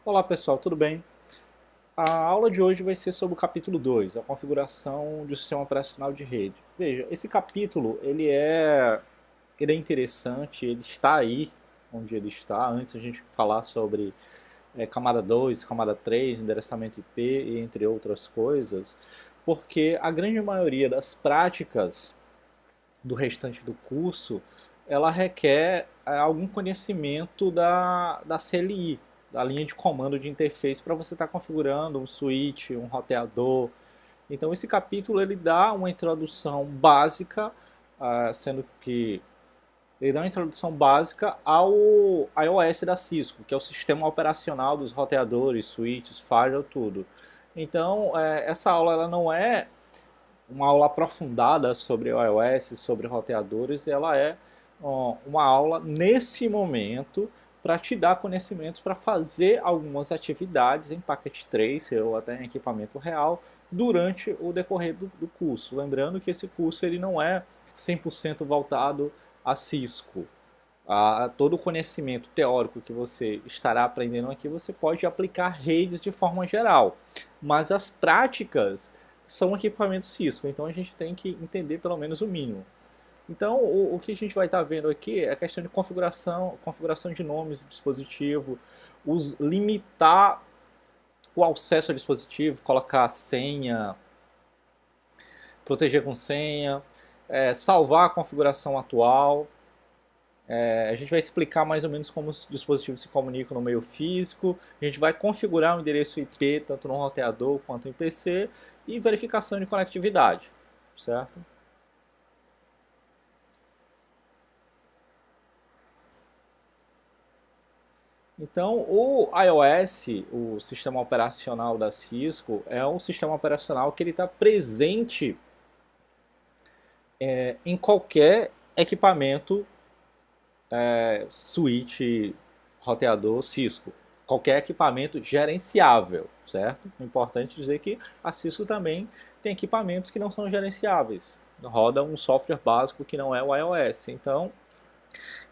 Olá pessoal, tudo bem? A aula de hoje vai ser sobre o capítulo 2, a configuração do sistema operacional de rede. Veja, esse capítulo ele é interessante, ele está aí onde ele está. Antes a gente falar sobre camada 2, camada 3, endereçamento IP e entre outras coisas, porque a grande maioria das práticas do restante do curso, ela requer algum conhecimento da CLI, da linha de comando de interface, para você estar configurando um switch, um roteador. Então esse capítulo ele dá uma introdução básica, sendo que ele dá uma introdução básica ao iOS da Cisco, que é o sistema operacional dos roteadores, switches, firewall, tudo. Então essa aula ela não é uma aula aprofundada sobre o iOS, sobre roteadores, e ela é uma aula nesse momento para te dar conhecimentos para fazer algumas atividades em Packet Tracer ou até em equipamento real durante o decorrer do curso. Lembrando que esse curso ele não é 100% voltado a Cisco. Todo o conhecimento teórico que você estará aprendendo aqui, você pode aplicar redes de forma geral. Mas as práticas são equipamentos Cisco, então a gente tem que entender pelo menos o mínimo. Então, o que a gente vai estar vendo aqui é a questão de configuração de nomes do dispositivo, limitar o acesso ao dispositivo, colocar senha, proteger com senha, salvar a configuração atual. A gente vai explicar mais ou menos como os dispositivos se comunicam no meio físico, a gente vai configurar o endereço IP tanto no roteador quanto em PC e verificação de conectividade, certo? Então, o iOS, o sistema operacional da Cisco, é um sistema operacional que ele está presente em qualquer equipamento, switch, roteador Cisco. Qualquer equipamento gerenciável, certo? É importante dizer que a Cisco também tem equipamentos que não são gerenciáveis. Roda um software básico que não é o iOS. Então,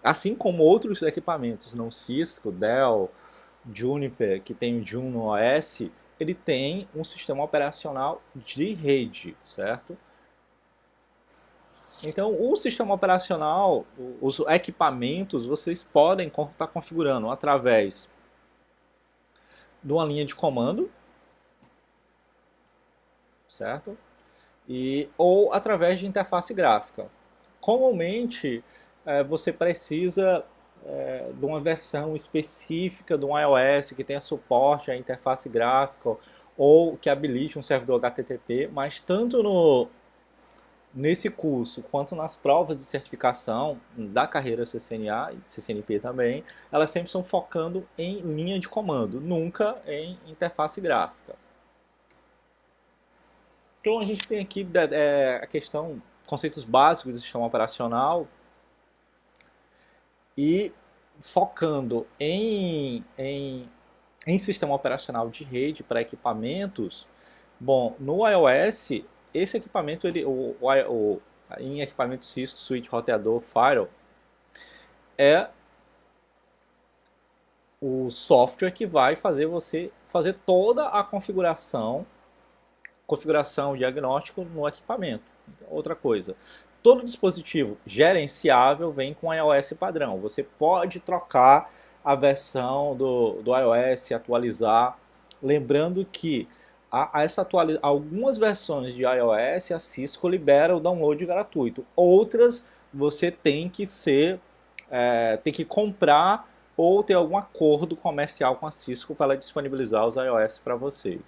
assim como outros equipamentos não Cisco, Dell, Juniper, que tem o Juno OS, ele tem um sistema operacional de rede, certo? Então, o sistema operacional, os equipamentos, vocês podem estar configurando através de uma linha de comando, certo? Ou através de interface gráfica. Comumente, você precisa de uma versão específica do iOS que tenha suporte à interface gráfica ou que habilite um servidor HTTP, mas tanto nesse curso quanto nas provas de certificação da carreira CCNA e CCNP também, elas sempre estão focando em linha de comando, nunca em interface gráfica. Então a gente tem aqui a questão, conceitos básicos do sistema operacional e focando em sistema operacional de rede para equipamentos. Bom, no iOS, esse equipamento, em equipamento Cisco, switch, roteador, firewall, é o software que vai fazer você fazer toda a configuração diagnóstico no equipamento. Outra coisa, todo dispositivo gerenciável vem com iOS padrão. Você pode trocar a versão do iOS, atualizar. Lembrando que algumas versões de iOS a Cisco libera o download gratuito. Outras você tem tem que comprar ou ter algum acordo comercial com a Cisco para ela disponibilizar os iOS para vocês.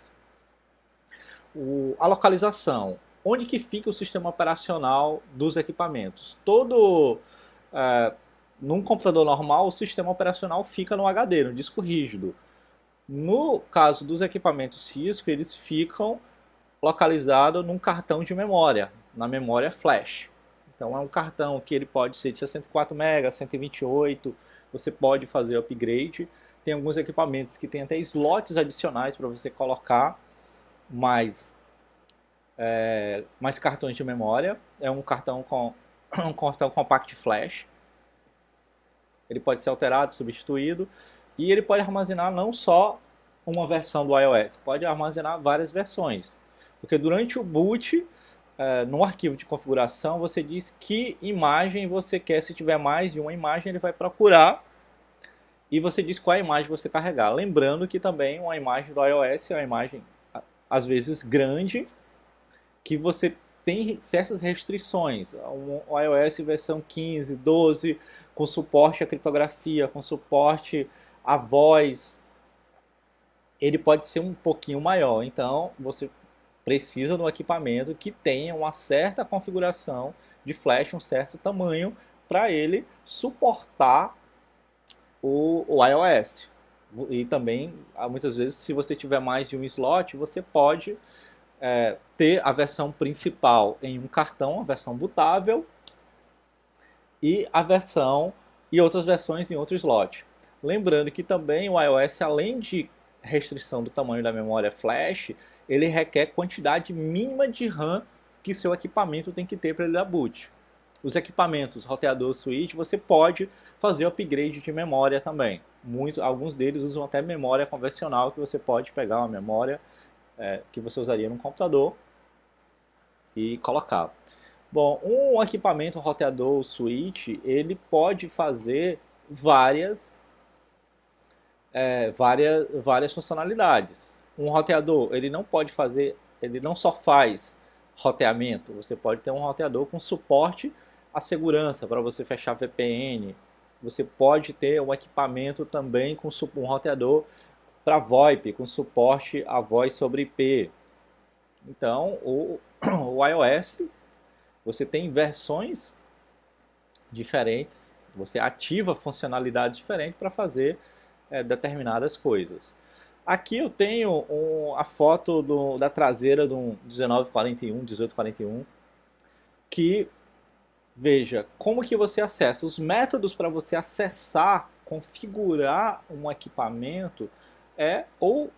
A localização. Onde que fica o sistema operacional dos equipamentos? Num computador normal, o sistema operacional fica no HD, no disco rígido. No caso dos equipamentos Cisco, eles ficam localizados num cartão de memória, na memória flash. Então é um cartão que ele pode ser de 64 MB, 128, você pode fazer upgrade. Tem alguns equipamentos que tem até slots adicionais para você colocar mais cartões de memória. É um cartão um cartão compact flash. Ele pode ser alterado, substituído, e ele pode armazenar não só uma versão do iOS, pode armazenar várias versões. Porque durante o boot, no arquivo de configuração, você diz que imagem você quer. Se tiver mais de uma imagem, ele vai procurar e você diz qual imagem você carregar. Lembrando que também uma imagem do iOS é uma imagem, às vezes, grande, que você tem certas restrições. O iOS versão 15, 12, com suporte à criptografia, com suporte à voz, ele pode ser um pouquinho maior. Então, você precisa de um equipamento que tenha uma certa configuração de flash, um certo tamanho, para ele suportar o iOS. E também, muitas vezes, se você tiver mais de um slot, você pode ter a versão principal em um cartão, a versão bootável, e a versão e outras versões em outro slot. Lembrando que também o iOS, além de restrição do tamanho da memória flash, ele requer quantidade mínima de RAM que seu equipamento tem que ter para ele dar boot. Os equipamentos, roteador, switch, você pode fazer upgrade de memória também. Alguns deles usam até memória convencional, que você pode pegar uma memória que você usaria num computador e colocar. Bom, um equipamento roteador switch, ele pode fazer várias funcionalidades. Um roteador, ele não pode fazer, ele não só faz roteamento, você pode ter um roteador com suporte à segurança, para você fechar VPN. Você pode ter um equipamento também com um roteador para VoIP, com suporte a voz sobre IP. Então, o iOS, você tem versões diferentes, você ativa funcionalidades diferentes para fazer determinadas coisas. Aqui eu tenho a foto da traseira do 1941, 1841, que, veja, como que você acessa. Os métodos para você acessar, configurar um equipamento ou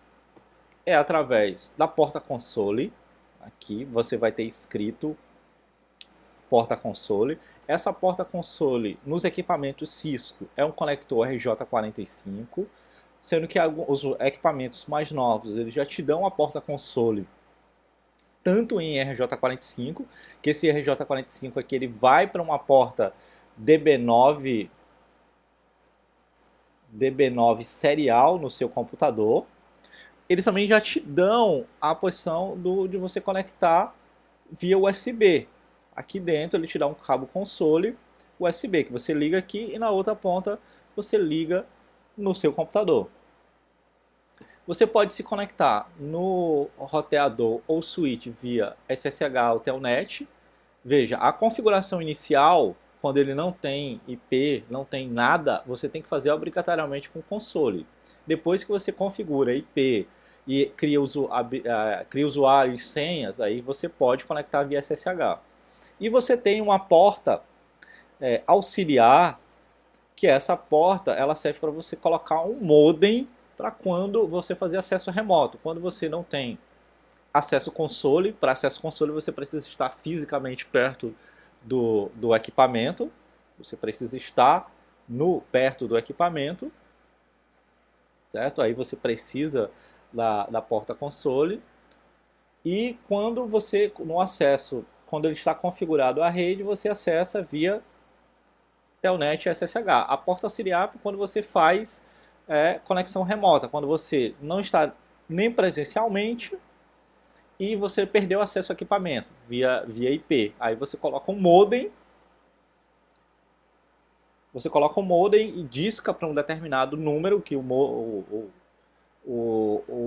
é através da porta console. Aqui você vai ter escrito porta console. Essa porta console nos equipamentos Cisco é um conector RJ45, sendo que os equipamentos mais novos eles já te dão a porta console tanto em RJ45, que esse RJ45 aqui ele vai para uma porta DB9 serial no seu computador. Eles também já te dão a posição de você conectar via USB. Aqui dentro ele te dá um cabo console USB que você liga aqui e na outra ponta você liga no seu computador. Você pode se conectar no roteador ou switch via SSH ou Telnet. Veja, a configuração inicial, quando ele não tem IP, não tem nada, você tem que fazer obrigatoriamente com o console. Depois que você configura IP e cria usuário e senhas, aí você pode conectar via SSH. E você tem uma porta auxiliar, que essa porta ela serve para você colocar um modem para quando você fazer acesso remoto. Quando você não tem acesso console, para acesso console você precisa estar fisicamente perto do equipamento, você precisa estar perto do equipamento, certo? Aí você precisa da porta console. E quando você, no acesso, quando ele está configurado à rede, você acessa via Telnet e SSH. A porta auxiliar é quando você faz conexão remota, quando você não está nem presencialmente e você perdeu acesso ao equipamento via IP. Aí você coloca um modem, e disca para um determinado número que o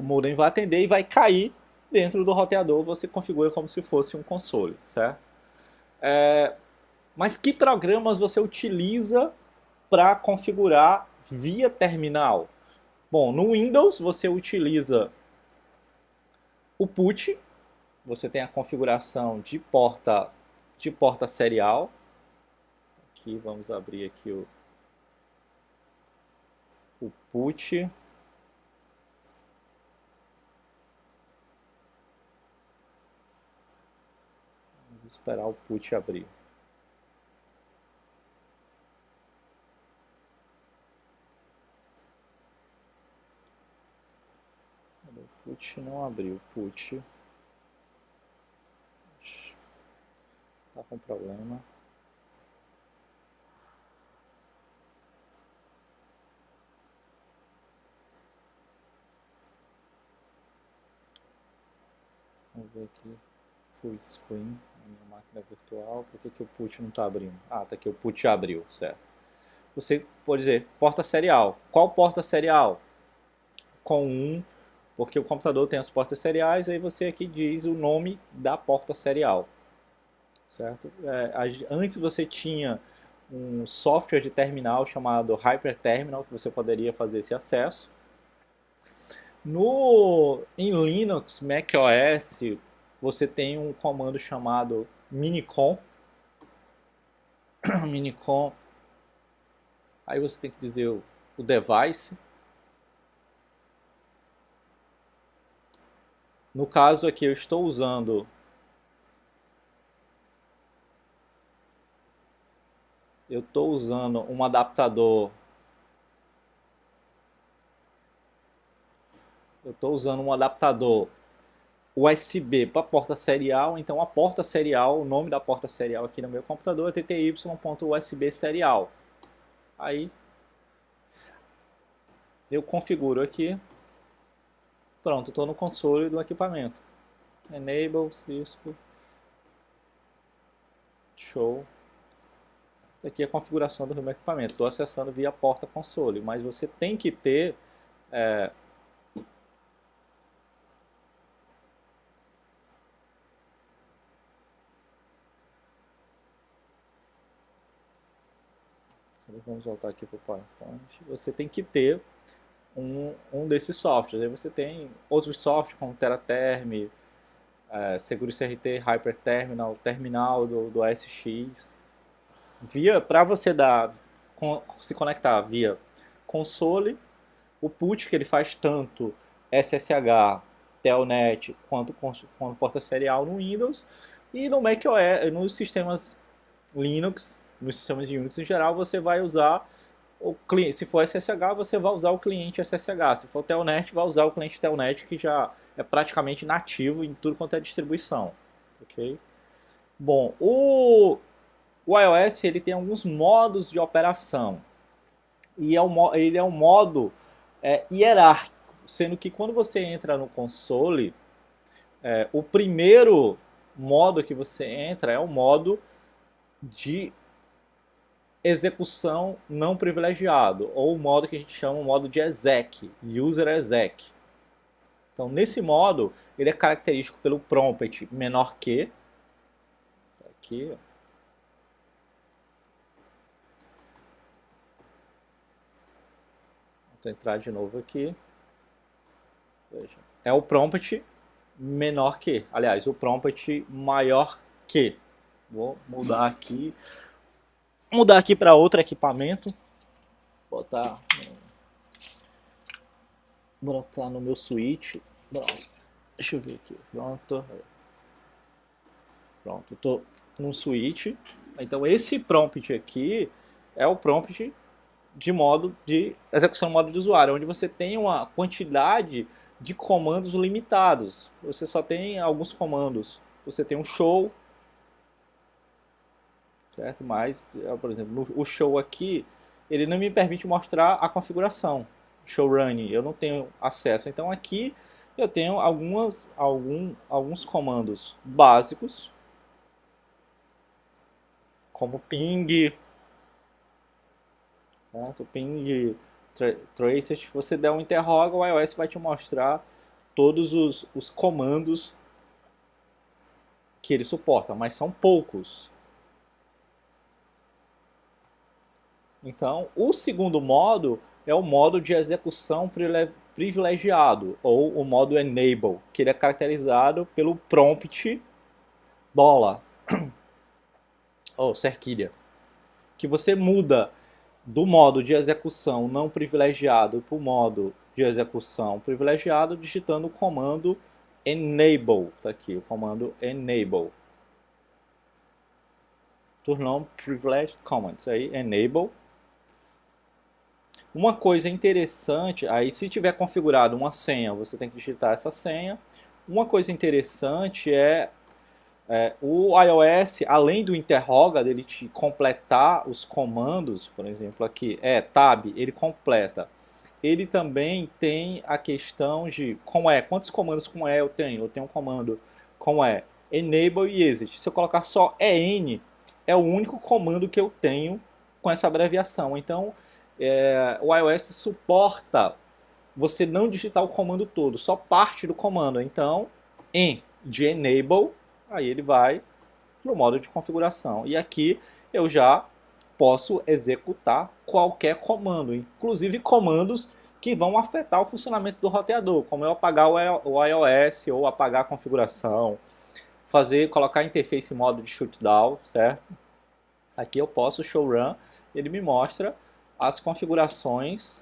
modem vai atender e vai cair dentro do roteador. Você configura como se fosse um console, certo? Mas que programas você utiliza para configurar via terminal? Bom, no Windows você utiliza o PUT, você tem a configuração de porta serial. Aqui vamos abrir aqui o PUT. Vamos esperar o PUT abrir. Put não abriu. Put. Tá com problema. Vamos ver aqui. Full screen na minha máquina virtual. Por que o put não está abrindo? Ah, tá aqui, o put já abriu, certo. Você pode dizer porta serial. Qual porta serial? Com 1, porque o computador tem as portas seriais, aí você aqui diz o nome da porta serial, certo? Antes você tinha um software de terminal chamado Hyperterminal, que você poderia fazer esse acesso. Em Linux, macOS, você tem um comando chamado minicom. Minicom. Aí você tem que dizer o device. No caso aqui eu estou usando um adaptador. Eu estou usando um adaptador USB para porta serial, então a porta serial, o nome da porta serial aqui no meu computador é TTY.USB serial. Aí eu configuro aqui, pronto, estou no console do equipamento. Enable, Cisco, show. Aqui é a configuração do meu equipamento, estou acessando via porta console, mas você tem que ter vamos voltar aqui para o PowerPoint. Você tem que ter um desses softwares. Aí você tem outros softwares como TeraTerm, Seguros CRT, Hyperterminal, Terminal do SX. Para você se conectar via console, o put que ele faz tanto SSH, Telnet quanto porta serial no Windows, e no macOS, nos sistemas Linux, nos sistemas de Unix em geral, você vai usar o cliente. Se for SSH, você vai usar o cliente SSH. Se for Telnet, vai usar o cliente Telnet, que já é praticamente nativo em tudo quanto é distribuição. Ok? Bom, o iOS ele tem alguns modos de operação. E ele é um modo hierárquico, sendo que quando você entra no console, o primeiro modo que você entra é o modo de execução não privilegiado, ou o modo que a gente chama o modo de exec, user exec. Então, nesse modo, ele é característico pelo prompt menor que, aqui, vou entrar de novo aqui, veja, é o prompt menor que, aliás, o prompt maior que. Vou mudar aqui para outro equipamento, botar no meu switch. Pronto. Deixa eu ver aqui. Pronto. Pronto, estou num switch. Então esse prompt aqui é o prompt de modo de execução modo de usuário, onde você tem uma quantidade de comandos limitados. Você só tem alguns comandos. Você tem um show, certo? Mas, por exemplo, o show aqui, ele não me permite mostrar a configuração. Show running, eu não tenho acesso. Então aqui eu tenho alguns comandos básicos, como ping, certo? Ping, traces. Se você der um interroga, o iOS vai te mostrar todos os comandos que ele suporta, mas são poucos. Então, o segundo modo é o modo de execução privilegiado, ou o modo enable, que ele é caracterizado pelo prompt $, ou cerquilha, que você muda do modo de execução não privilegiado para o modo de execução privilegiado, digitando o comando enable, tá aqui, o comando enable. Turn on privileged commands, aí enable. Uma coisa interessante, aí se tiver configurado uma senha, você tem que digitar essa senha. Uma coisa interessante o iOS, além do interroga, dele te completar os comandos, por exemplo, aqui tab, ele completa. Ele também tem a questão de quantos comandos com eu tenho? Eu tenho um comando com enable e exit. Se eu colocar só en, é o único comando que eu tenho com essa abreviação. Então, o iOS suporta você não digitar o comando todo, só parte do comando. Então, de enable, aí ele vai para o modo de configuração. E aqui eu já posso executar qualquer comando, inclusive comandos que vão afetar o funcionamento do roteador, como eu apagar o iOS ou apagar a configuração, colocar a interface em modo de shutdown, certo? Aqui eu posso show run, ele me mostra as configurações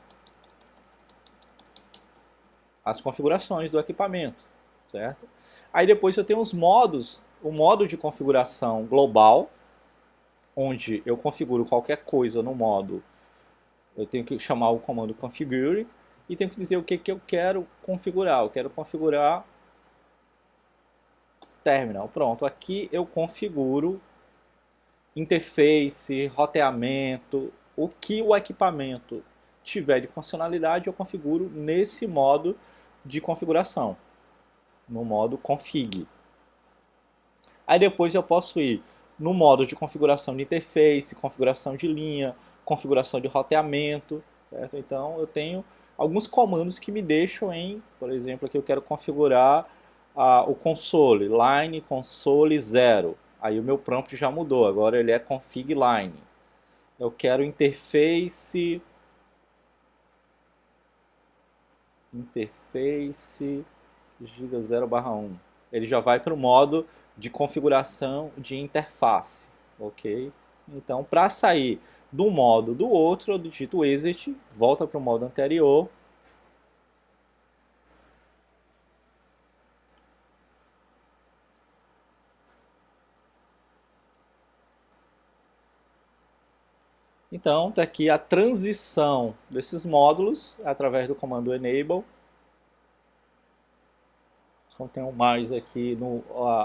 do equipamento, certo? Aí depois eu tenho os modos, o modo de configuração global, onde eu configuro qualquer coisa no modo, eu tenho que chamar o comando configure e tenho que dizer o que eu quero configurar. Eu quero configurar terminal. Pronto, aqui eu configuro interface, roteamento, o que o equipamento tiver de funcionalidade eu configuro nesse modo de configuração, no modo config. Aí depois eu posso ir no modo de configuração de interface, configuração de linha, configuração de roteamento, certo? Então eu tenho alguns comandos que me deixam por exemplo, aqui eu quero configurar o console, line console 0. Aí o meu prompt já mudou, agora ele é config line. Eu quero interface giga 0/1. Ele já vai para o modo de configuração de interface, ok? Então, para sair do modo do outro, eu digito exit, volta para o modo anterior. Então, está aqui a transição desses módulos através do comando enable. Então, tenho mais aqui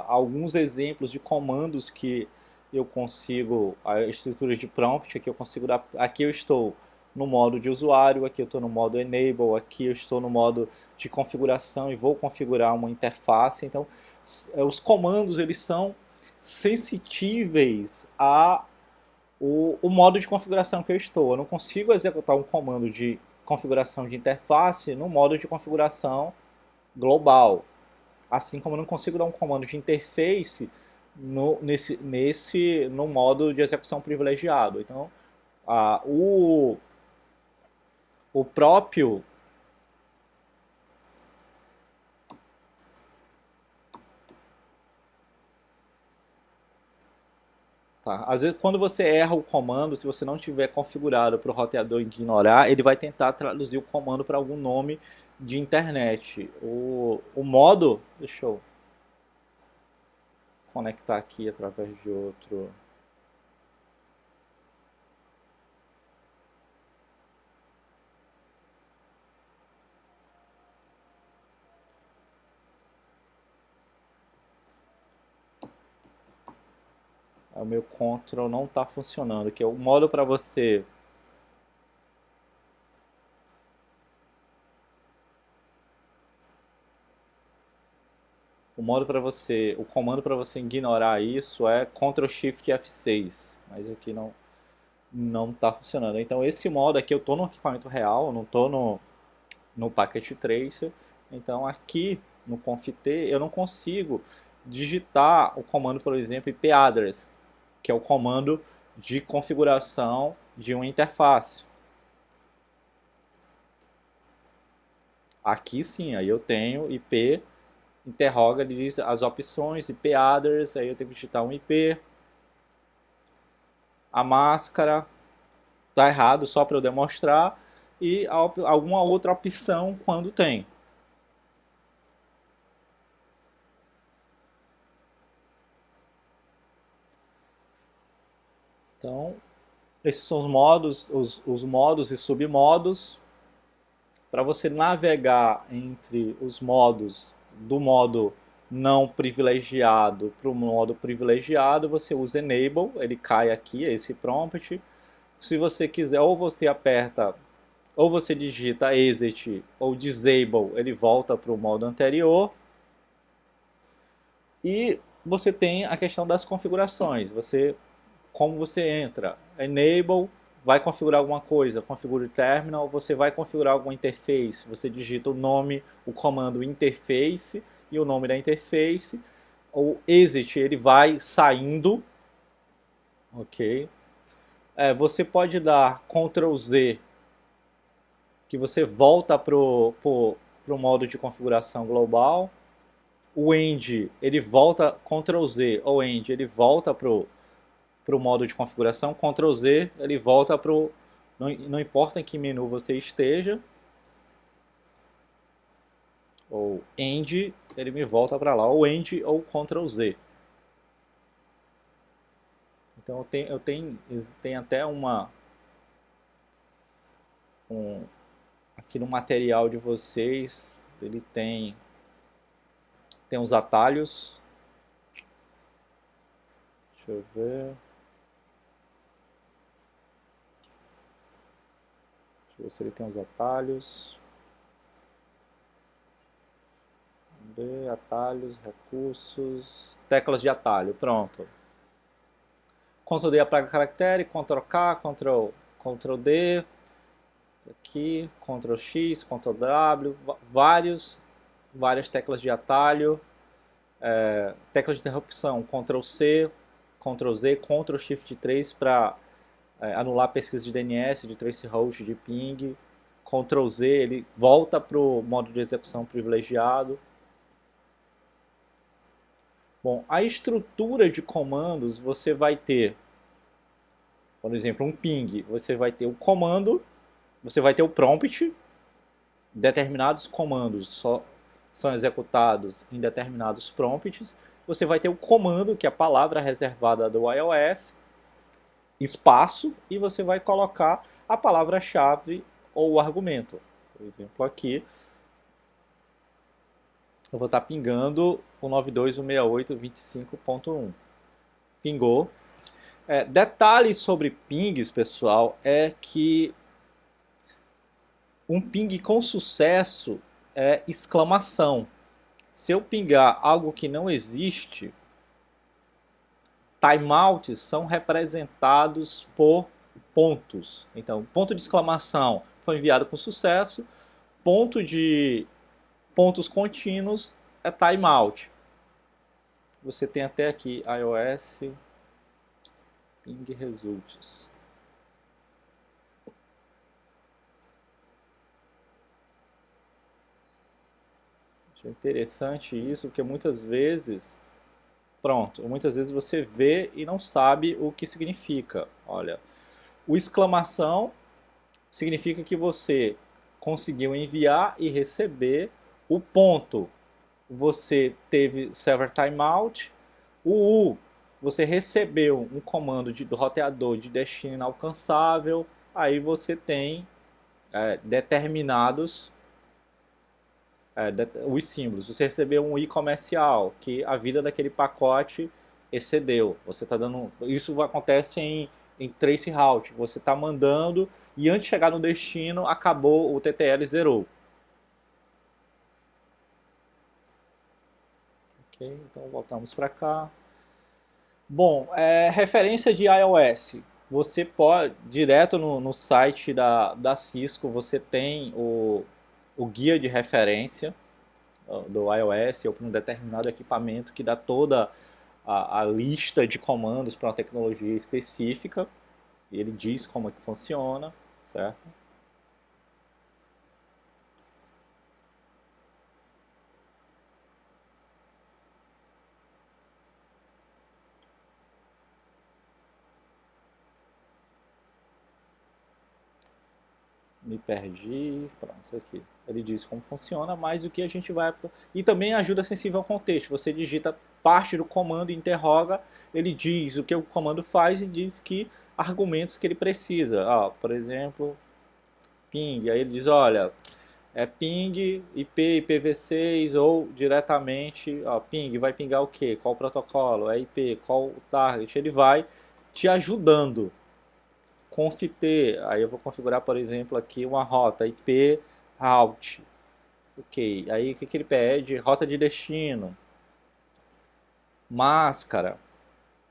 alguns exemplos de comandos que eu consigo, a estrutura de prompt, aqui eu consigo dar, aqui eu estou no modo de usuário, aqui eu estou no modo enable, aqui eu estou no modo de configuração e vou configurar uma interface. Então, os comandos eles são sensitíveis o modo de configuração que eu estou. Eu não consigo executar um comando de configuração de interface no modo de configuração global. Assim como eu não consigo dar um comando de interface no modo de execução privilegiado. Então, o próprio tá? Às vezes, quando você erra o comando, se você não tiver configurado para o roteador ignorar, ele vai tentar traduzir o comando para algum nome de internet. O modo, deixa eu conectar aqui através de outro. O meu control não está funcionando, que é o modo para você o comando para você ignorar isso é Ctrl Shift F6, mas aqui não está funcionando. Então esse modo aqui eu estou no equipamento real, eu não estou no Packet Tracer. Então aqui no conft eu não consigo digitar o comando, por exemplo, IP address, que é o comando de configuração de uma interface. Aqui sim, aí eu tenho IP, interroga, ele diz as opções, IP address, aí eu tenho que digitar um IP, a máscara, tá errado só para eu demonstrar, e alguma outra opção quando tem. Então, Esses são os modos e submodos. Para você navegar entre os modos do modo não privilegiado para o modo privilegiado, você usa Enable, ele cai aqui, é esse prompt. Se você quiser, ou você aperta, ou você digita Exit ou Disable, ele volta para o modo anterior. E você tem a questão das configurações. Como você entra? Enable, vai configurar alguma coisa, configura o terminal, você vai configurar alguma interface, você digita o nome, o comando interface e o nome da interface. O exit, ele vai saindo, ok? Você pode dar Ctrl Z, que você volta para o modo de configuração global. O end, ele volta, Ctrl Z ou end, ele volta para o modo de configuração, Ctrl Z, ele volta para o... Não importa em que menu você esteja, ou end, ele me volta para lá, ou end ou Ctrl Z. Então eu tenho até aqui no material de vocês, ele tem uns atalhos. Deixa eu ver. Deixa eu ver se ele tem os atalhos. Atalhos, recursos, teclas de atalho, pronto. Ctrl D apaga caractere, Ctrl K, Ctrl D, aqui, Ctrl X, Ctrl W, várias teclas de atalho, tecla de interrupção, Ctrl C, Ctrl Z, Ctrl Shift 3 para anular pesquisa de DNS, de tracehost, de ping, Ctrl Z, ele volta para o modo de execução privilegiado. Bom, a estrutura de comandos você vai ter, por exemplo, um ping, você vai ter o comando, você vai ter o prompt, determinados comandos só são executados em determinados prompts, você vai ter o comando, que é a palavra reservada do iOS, espaço, e você vai colocar a palavra-chave ou o argumento. Por exemplo, aqui, eu vou estar pingando o 92.168.25.1. Pingou. Detalhes sobre pings, pessoal, é que um ping com sucesso é exclamação. Se eu pingar algo que não existe, timeouts são representados por pontos. Então, ponto de exclamação foi enviado com sucesso, pontos contínuos é timeout. Você tem até aqui iOS ping results. É interessante isso, porque muitas vezes você vê e não sabe o que significa. Olha, o exclamação significa que você conseguiu enviar e receber. O ponto, você teve server timeout. O U, você recebeu um comando do roteador de destino inalcançável. Aí você tem determinados os símbolos. Você recebeu um i comercial, que a vida daquele pacote excedeu. Você tá dando, isso acontece em trace route. Você está mandando e antes de chegar no destino, acabou, o TTL zerou. Ok, então voltamos para cá. Bom, referência de iOS. Você pode, direto no site da Cisco, você tem o guia de referência do iOS ou para um determinado equipamento que dá toda a lista de comandos para uma tecnologia específica. E ele diz como é que funciona, certo? Me perdi, pronto, isso aqui. Ele diz como funciona, mas o que a gente vai... E também ajuda sensível ao contexto. Você digita parte do comando e interroga, ele diz o que o comando faz e diz que argumentos que ele precisa. Por exemplo, ping. Aí ele diz, olha, é ping, IP, IPv6 ou diretamente, ping, vai pingar o quê? Qual o protocolo? É IP, qual o target? Ele vai te ajudando. Confit, aí eu vou configurar, por exemplo, aqui uma rota IP route. Ok, aí o que ele pede? Rota de destino. Máscara.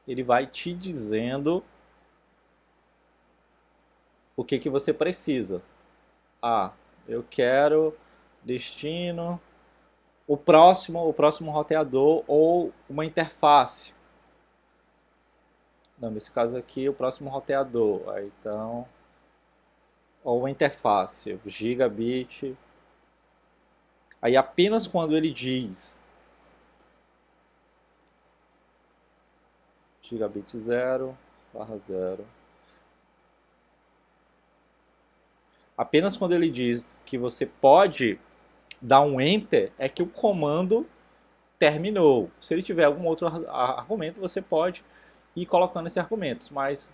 Ele vai te dizendo o que você precisa. Eu quero destino, o próximo roteador ou uma interface. Não, nesse caso aqui, o próximo roteador. Aí, então, ou uma interface, gigabit. Aí apenas quando ele diz gigabit 0/0, apenas quando ele diz que você pode dar um enter, é que o comando terminou. Se ele tiver algum outro argumento, você pode ir colocando esse argumento. Mas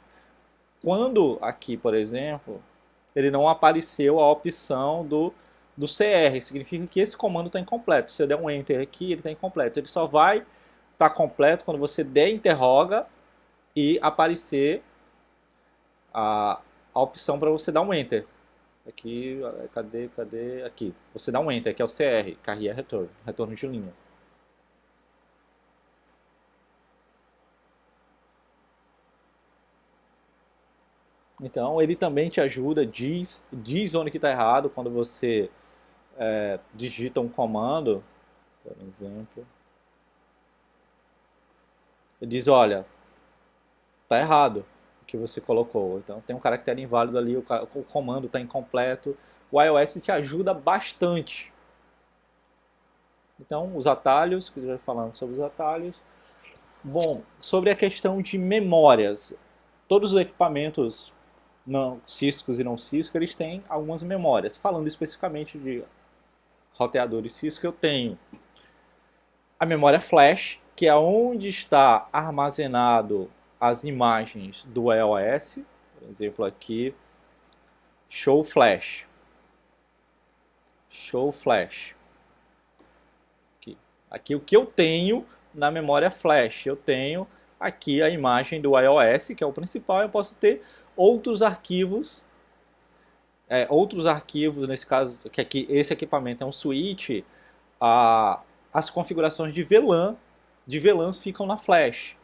quando aqui, por exemplo, ele não apareceu a opção do CR, significa que esse comando está incompleto. Se eu der um enter aqui, ele está incompleto. Ele só vai estar completo quando você der interroga e aparecer a opção para você dar um enter. Aqui, cadê? Aqui. Você dá um enter, que é o CR, Carrier Return, retorno de linha. Então, ele também te ajuda, diz onde que está errado quando você digita um comando, por exemplo. Ele diz, olha, está errado o que você colocou. Então, tem um caractere inválido ali, o comando está incompleto. O iOS te ajuda bastante. Então, os atalhos, que já falamos sobre os atalhos. Bom, sobre a questão de memórias, todos os equipamentos não Cisco e não Cisco, eles têm algumas memórias. Falando especificamente de roteadores Cisco, eu tenho a memória flash, que é onde está armazenado as imagens do iOS. Por exemplo, aqui, show flash. Show flash. Aqui o que eu tenho na memória flash, eu tenho aqui a imagem do iOS, que é o principal. Eu posso ter outros arquivos, nesse caso, que aqui, esse equipamento é um switch, as configurações de VLANs ficam na flash.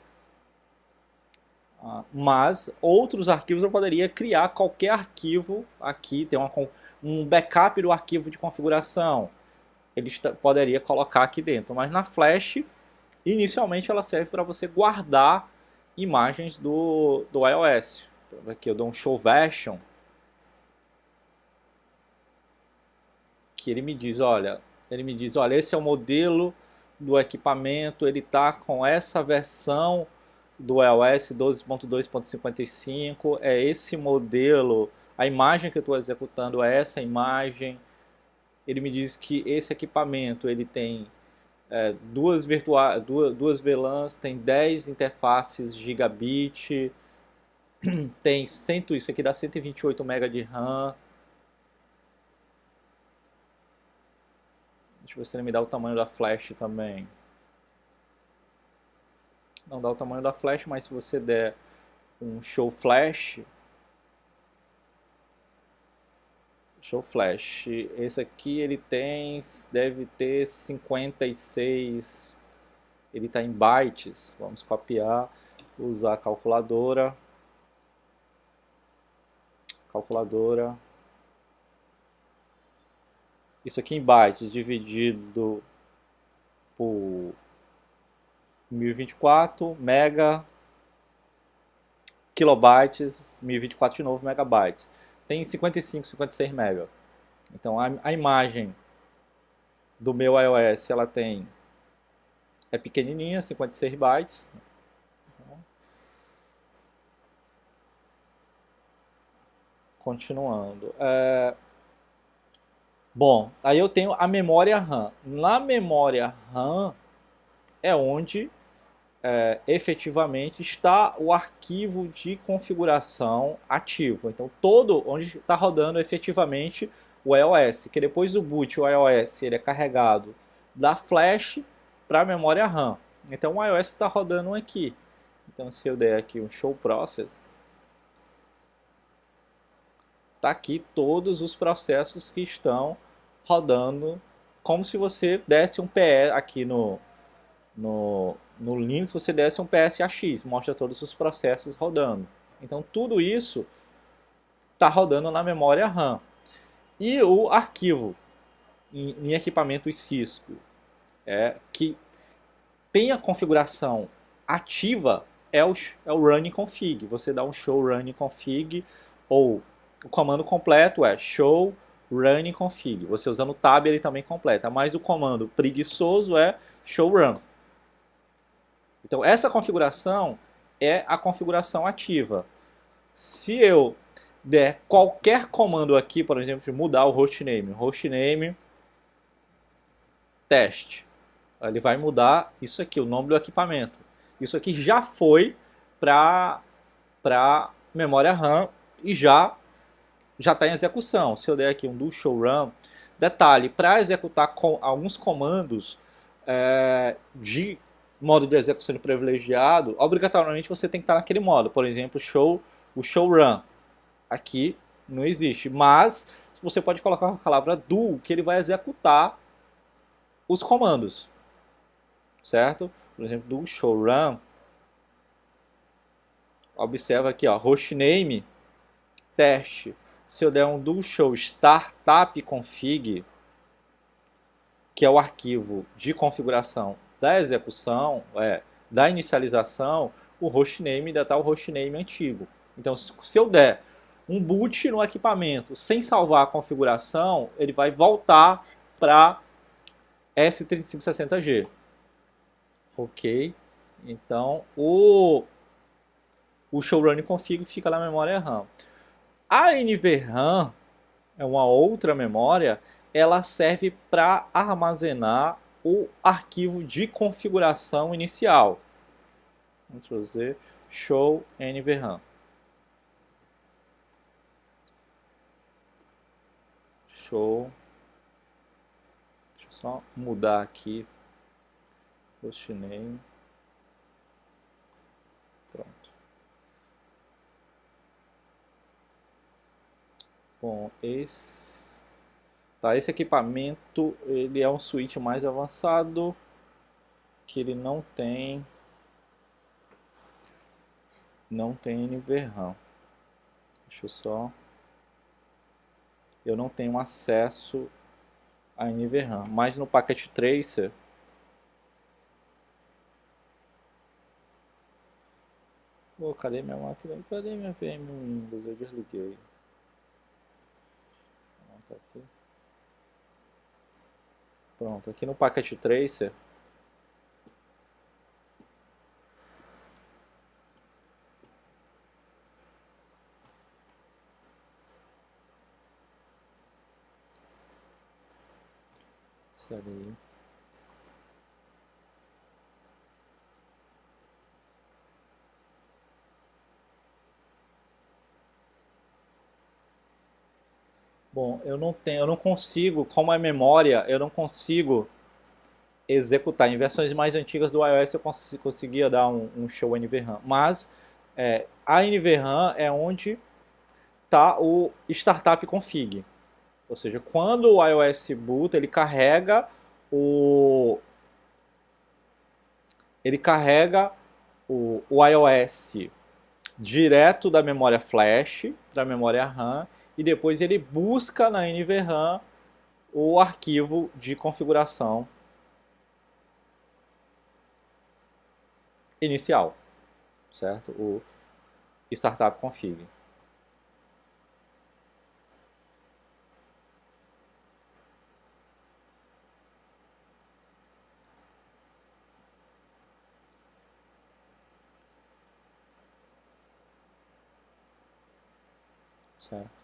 Mas outros arquivos eu poderia criar qualquer arquivo aqui, tem um backup do arquivo de configuração. Ele poderia colocar aqui dentro, mas na flash, inicialmente ela serve para você guardar imagens do iOS. Então, aqui eu dou um show version, que ele me diz, olha, esse é o modelo do equipamento, ele está com essa versão do iOS 12.2.55, é esse modelo, a imagem que eu estou executando é essa imagem. Ele me diz que esse equipamento ele tem duas VLANs, tem 10 interfaces gigabit, tem isso aqui dá 128 MB de RAM. Deixa eu ver se ele me dá o tamanho da flash também. Não dá o tamanho da flash, mas se você der um show flash, esse aqui ele deve ter 56, ele está em bytes. Vamos copiar, usar a calculadora. Isso aqui em bytes dividido por 1024 mega kilobytes, 1024 de novo megabytes. Tem 55, 56 mega. Então a imagem do meu iOS ela é pequenininha, 56 bytes. Continuando. Bom, aí eu tenho a memória RAM. Na memória RAM é onde efetivamente está o arquivo de configuração ativo. Então, todo onde está rodando efetivamente o iOS, que depois do boot o iOS ele é carregado da flash para a memória RAM. Então, o iOS está rodando aqui. Então, se eu der aqui um show process, está aqui todos os processos que estão rodando, como se você desse um PE aqui no Linux, você desse um PSAX, mostra todos os processos rodando. Então tudo isso está rodando na memória RAM. E o arquivo em equipamentos Cisco que tem a configuração ativa é o running config. Você dá um show running config, ou o comando completo é show running config. Você usando o tab ele também completa, mas o comando preguiçoso é show run. Então essa configuração é a configuração ativa. Se eu der qualquer comando aqui, por exemplo, de mudar o hostname teste, ele vai mudar isso aqui, o nome do equipamento. Isso aqui já foi para memória RAM e já está em execução. Se eu der aqui um do show run, detalhe, para executar alguns comandos de modo de execução privilegiado, obrigatoriamente você tem que estar naquele modo. Por exemplo, o show run. Aqui não existe, mas você pode colocar a palavra do, que ele vai executar os comandos, certo? Por exemplo, do show run, observa aqui, ó, hostname teste. Se eu der um do show startup config, que é o arquivo de configuração da execução, da inicialização, o hostname ainda está o hostname antigo. Então, se eu der um boot no equipamento sem salvar a configuração, ele vai voltar para S3560G. Ok? Então, o showrunning config fica na memória RAM. A NVRAM é uma outra memória, ela serve para armazenar o arquivo de configuração inicial. Vamos fazer show NVRAM. Show. Deixa eu só mudar aqui. Hostname. Pronto. Bom, esse equipamento ele é um switch mais avançado, que ele não tem NVRAM. Deixa eu só. Eu não tenho acesso a NVRAM, mas no Packet Tracer cadê minha máquina? Cadê minha VM Windows? Eu desliguei. Tá aqui. Pronto, aqui no Packet Tracer ali. Bom, eu não consigo, como é memória, eu não consigo executar. Em versões mais antigas do iOS eu conseguia dar um show NVRAM, mas a NVRAM é onde está o startup config. Ou seja, quando o iOS boot, ele carrega o iOS direto da memória flash para a memória RAM e depois ele busca na NVRAM o arquivo de configuração inicial, certo? O startup config. Certo?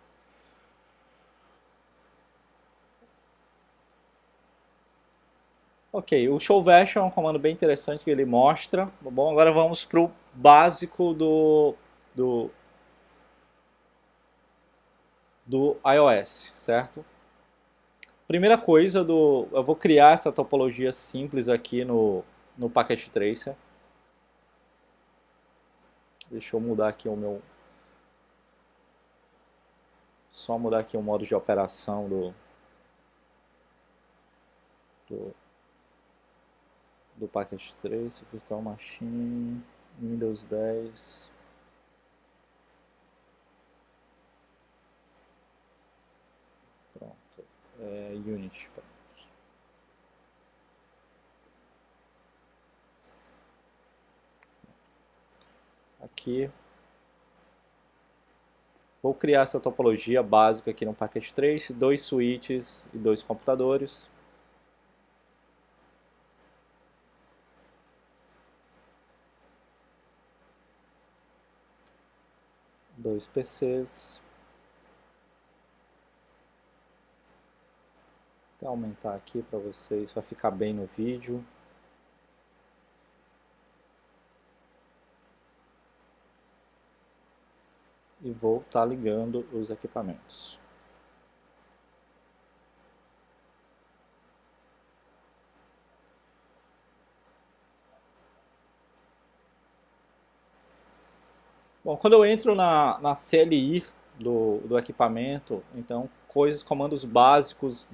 Ok, o show version é um comando bem interessante que ele mostra. Bom, agora vamos para o básico do, do iOS, certo? Primeira coisa, eu vou criar essa topologia simples aqui no Packet Tracer. Deixa eu mudar aqui o meu... Só mudar aqui o modo de operação do, do Packet Tracer, Virtual Machine, Windows 10. Pronto. Unity. Pronto. Aqui. Vou criar essa topologia básica aqui no Packet Trace, 2 switches e 2 computadores. Dois PCs. Vou aumentar aqui para vocês, vai ficar bem no vídeo. E vou estar ligando os equipamentos. Bom, quando eu entro na CLI do equipamento, então comandos básicos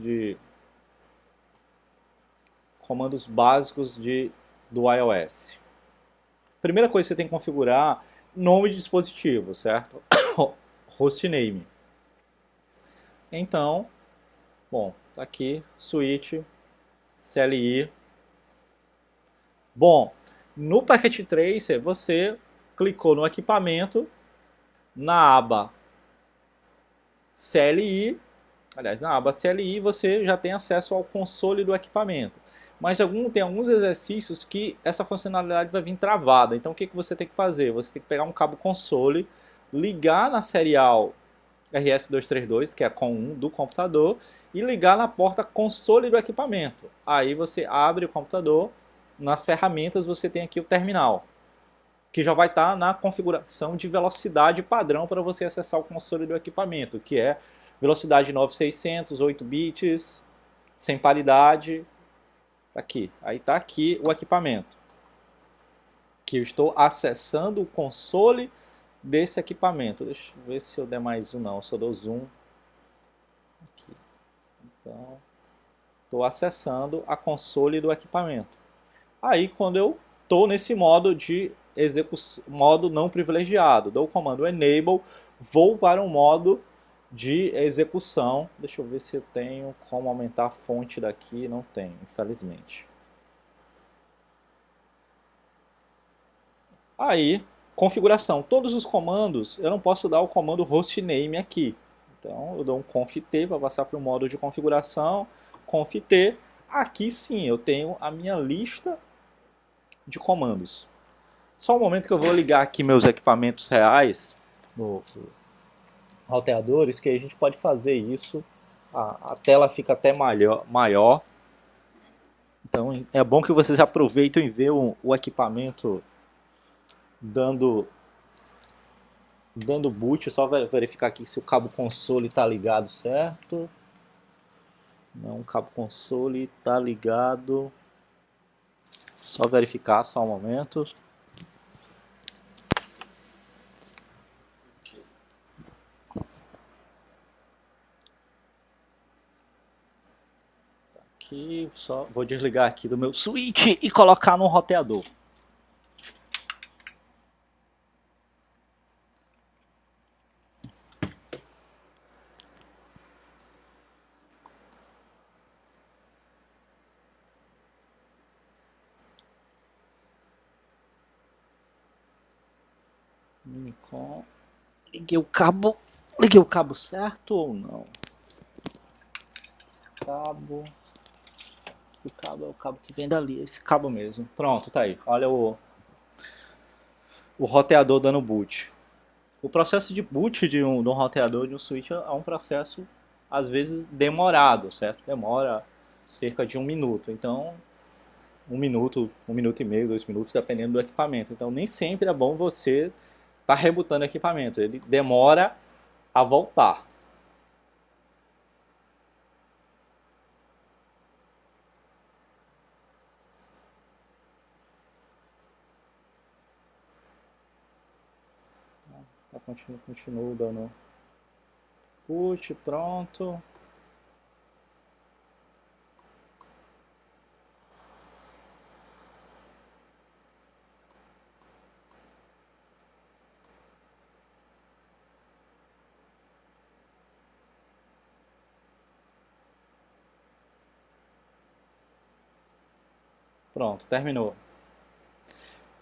do iOS. Primeira coisa que você tem que configurar, nome de dispositivo, certo? Hostname. Então, bom, tá aqui, switch, CLI. Bom, no Packet Tracer você clicou no equipamento, na aba CLI, aliás, na aba CLI você já tem acesso ao console do equipamento. Mas tem alguns exercícios que essa funcionalidade vai vir travada. Então o que você tem que fazer? Você tem que pegar um cabo console, ligar na serial RS232, que é a COM1 do computador, e ligar na porta console do equipamento. Aí você abre o computador, nas ferramentas você tem aqui o terminal, que já vai estar na configuração de velocidade padrão para você acessar o console do equipamento, que é velocidade 9600, 8 bits, sem paridade. Aqui, aí está aqui o equipamento, que eu estou acessando o console desse equipamento. Deixa eu ver se eu der mais um, não, eu só dou zoom. Aqui. Então, estou acessando a console do equipamento. Aí, quando eu estou nesse modo de modo não privilegiado, dou o comando enable, vou para um modo de execução. Deixa eu ver se eu tenho como aumentar a fonte daqui. Não tenho, infelizmente. Aí, configuração. Todos os comandos, eu não posso dar o comando hostname aqui. Então, eu dou um conft t para passar para o modo de configuração. Conft t. Aqui sim, eu tenho a minha lista de comandos. Só um momento que eu vou ligar aqui meus equipamentos reais no roteadores, que aí a gente pode fazer isso. A tela fica até maior. Então é bom que vocês aproveitem e vejam o equipamento dando boot. Só verificar aqui se o cabo console está ligado certo. Não, o cabo console está ligado. Só verificar, só um momento. Aqui, só vou desligar aqui do meu switch e colocar no roteador. Minicom. Liguei o cabo certo ou não? Esse cabo é o cabo que vem dali, esse cabo mesmo. Pronto, tá aí. Olha o roteador dando boot. O processo de boot de um roteador, de um switch, é um processo, às vezes, demorado, certo? Demora cerca de 1 minuto. Então, um minuto e meio, 2 minutos, dependendo do equipamento. Então nem sempre é bom você estar rebutando o equipamento, ele demora a voltar. Continuo dando put, pronto. Pronto, terminou.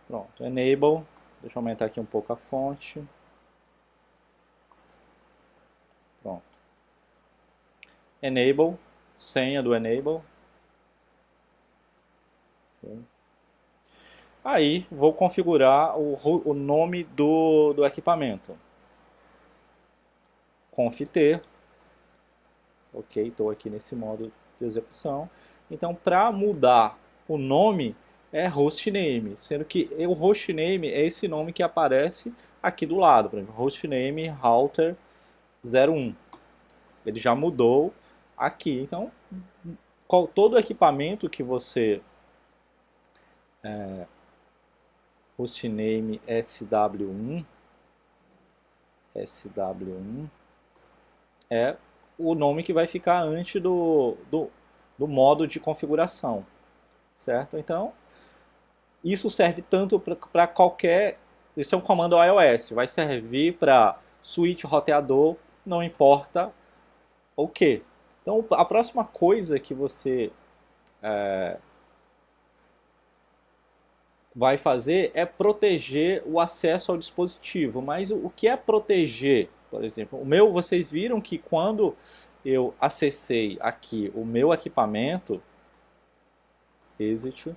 Pronto, enable. Deixa eu aumentar aqui um pouco a fonte. Pronto. Enable, senha do enable. Okay. Aí vou configurar o nome do equipamento. Conft-t. Ok, estou aqui nesse modo de execução. Então, para mudar o nome é hostname, sendo que o hostname é esse nome que aparece aqui do lado, por exemplo, hostname router 01. Ele já mudou aqui. Então, todo equipamento que você hostname SW1 é o nome que vai ficar antes do modo de configuração, certo? Então, isso serve tanto para qualquer... Isso é um comando iOS, vai servir para switch, roteador, não importa o que. Então, a próxima coisa que você vai fazer é proteger o acesso ao dispositivo. Mas o que é proteger? Por exemplo, o meu, vocês viram que quando eu acessei aqui o meu equipamento, exit,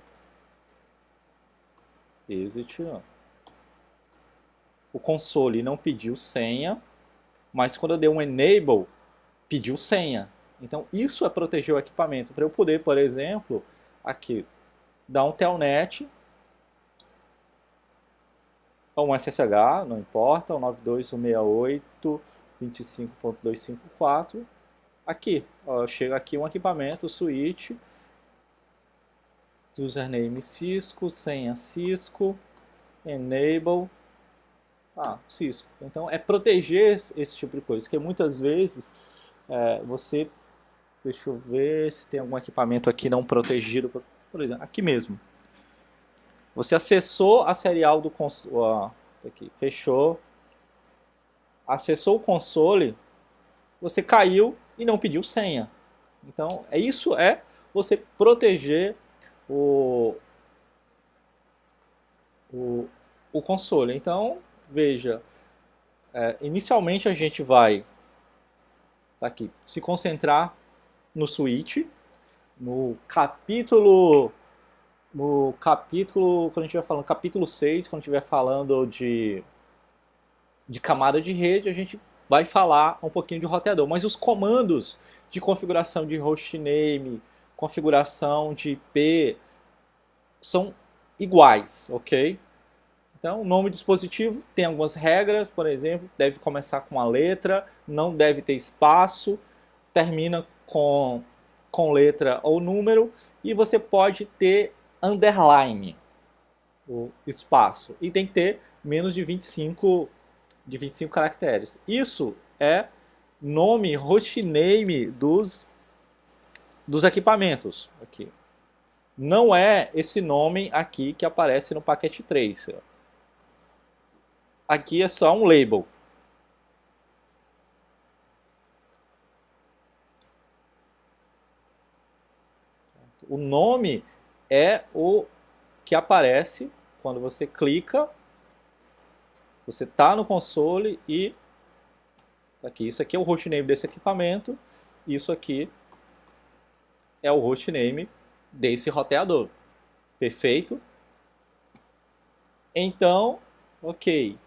o console não pediu senha, mas quando eu dei um enable, pediu senha. Então isso é proteger o equipamento. Para eu poder, por exemplo, aqui, dar um telnet, ou um SSH, não importa, o 92.168.25.254. Aqui, ó, chega aqui um equipamento, switch, username Cisco, senha Cisco, enable, Cisco. Então é proteger esse tipo de coisa, porque muitas vezes você, deixa eu ver se tem algum equipamento aqui não protegido, por exemplo, aqui mesmo. Você acessou a serial do console, aqui, fechou, acessou o console, você caiu e não pediu senha. Então, isso é você proteger o console. Então, veja, inicialmente a gente vai aqui, se concentrar no switch, no capítulo, quando a gente estiver falando, capítulo 6, quando estiver falando de camada de rede, a gente vai falar um pouquinho de roteador. Mas os comandos de configuração de hostname, configuração de IP, são iguais, ok? Então, o nome do dispositivo tem algumas regras, por exemplo, deve começar com uma letra, não deve ter espaço, termina com letra ou número, e você pode ter underline, o espaço, e tem que ter menos de 25 caracteres. Isso é nome, hostname dos equipamentos. Aqui. Não é esse nome aqui que aparece no Packet Tracer. Aqui é só um label. O nome é o que aparece quando você clica. Você está no console e aqui, isso aqui é o hostname desse equipamento, isso aqui é o hostname desse roteador. Perfeito? Então, ok.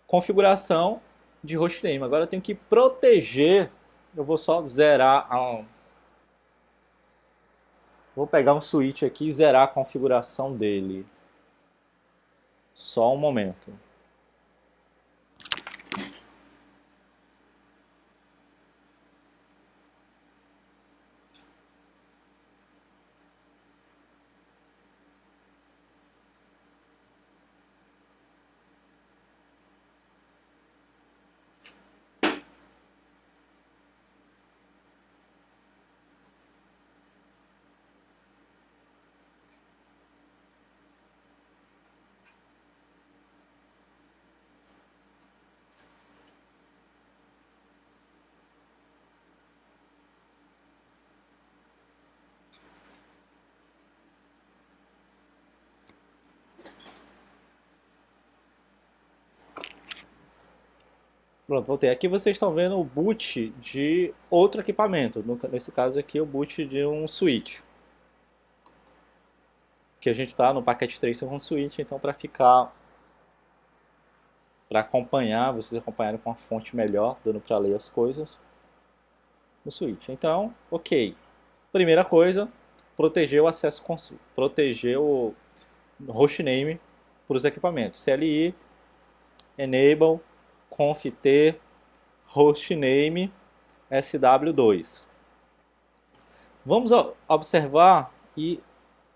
Configuração de hostname. Agora eu tenho que proteger, eu vou só zerar Vou pegar um switch aqui e zerar a configuração dele. Só um momento. Pronto, voltei. Aqui vocês estão vendo o boot de outro equipamento. Nesse caso aqui, o boot de um switch. Que a gente está no Packet Tracer com switch, então para acompanhar, vocês acompanharem com a fonte melhor, dando para ler as coisas no switch. Então, ok. Primeira coisa, proteger o acesso proteger o hostname para os equipamentos. CLI, enable, conft hostname sw2. Vamos observar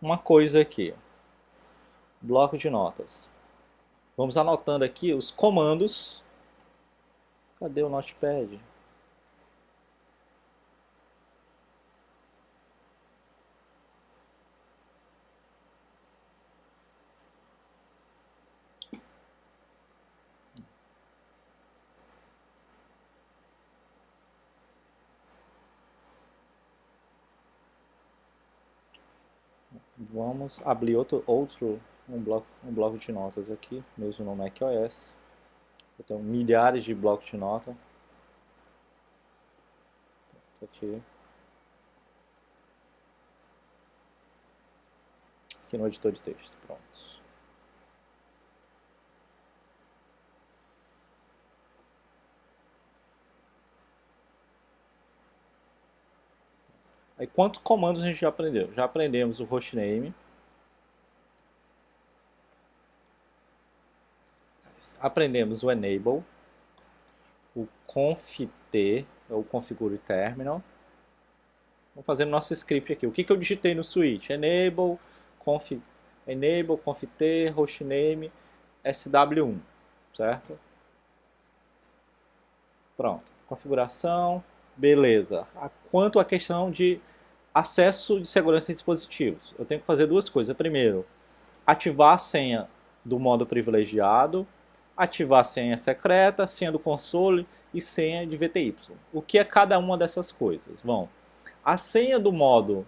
uma coisa aqui. Bloco de notas. Vamos anotando aqui os comandos. Cadê o Notepad? Vamos abrir um bloco de notas aqui, mesmo no macOS. Eu tenho milhares de blocos de nota. Aqui. Aqui no editor de texto, pronto. Aí quantos comandos a gente já aprendeu? Já aprendemos o hostname. Aprendemos o enable, o conft, ou configure terminal. Vamos fazer o nosso script aqui. O que eu digitei no switch? Enable, conft, hostname, sw1, certo? Pronto. Configuração, beleza. Quanto à questão de acesso de segurança em dispositivos, eu tenho que fazer duas coisas. Primeiro, ativar a senha do modo privilegiado, ativar a senha secreta, senha do console e senha de VTY. O que é cada uma dessas coisas? Bom, a senha do modo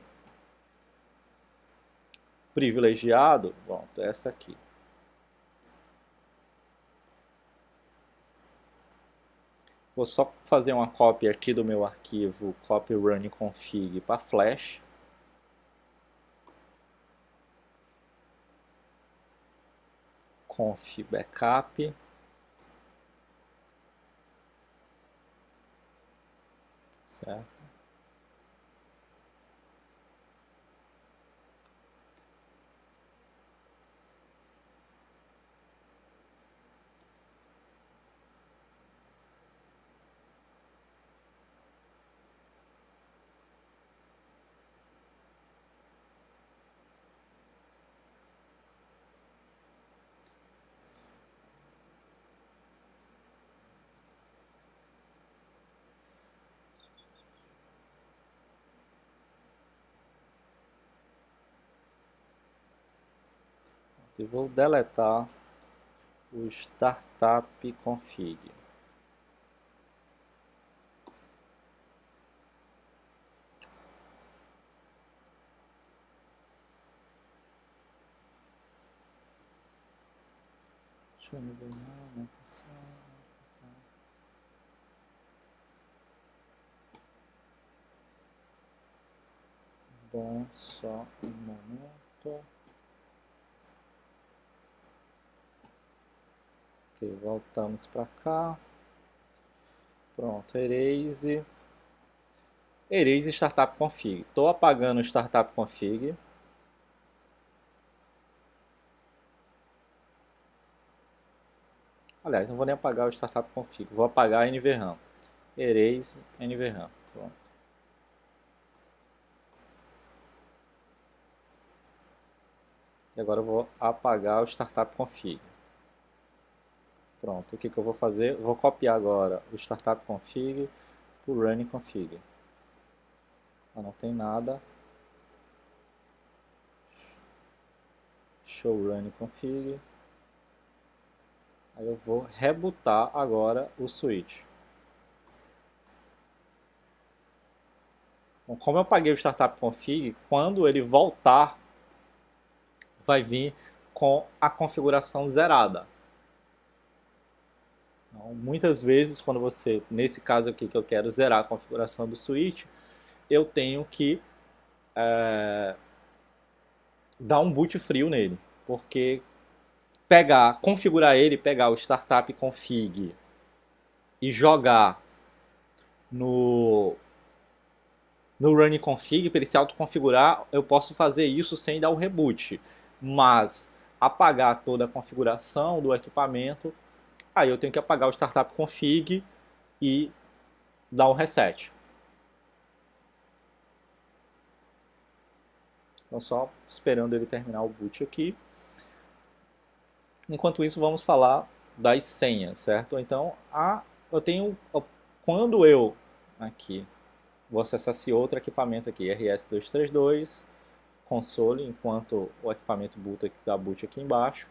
privilegiado, bom, é essa aqui. Vou só fazer uma cópia aqui do meu arquivo copy running config para flash. Conf backup. Certo? E vou deletar o startup config. Deixa eu ver na anotação. Bom, só um momento. Ok, voltamos para cá. Pronto, erase. Erase Startup Config. Estou apagando o Startup Config. Aliás, não vou nem apagar o Startup Config. Vou apagar a NVRAM. Erase NVRAM. Pronto. E agora eu vou apagar o Startup Config. Pronto. O que eu vou fazer? Vou copiar agora o Startup Config para o Running Config. Não tem nada. Show Running Config. Aí eu vou rebootar agora o switch. Bom, como eu apaguei o Startup Config, quando ele voltar, vai vir com a configuração zerada. Então, muitas vezes, quando você, nesse caso aqui que eu quero zerar a configuração do switch, eu tenho que dar um boot frio nele, porque configurar ele, pegar o Startup Config e jogar no Running Config, para ele se autoconfigurar, eu posso fazer isso sem dar o reboot. Mas apagar toda a configuração do equipamento, aí eu tenho que apagar o Startup Config e dar um reset. Então só esperando ele terminar o boot aqui. Enquanto isso, vamos falar das senhas, certo? Então, eu tenho, quando eu aqui vou acessar esse outro equipamento aqui, RS232, console, enquanto o equipamento dá boot aqui embaixo.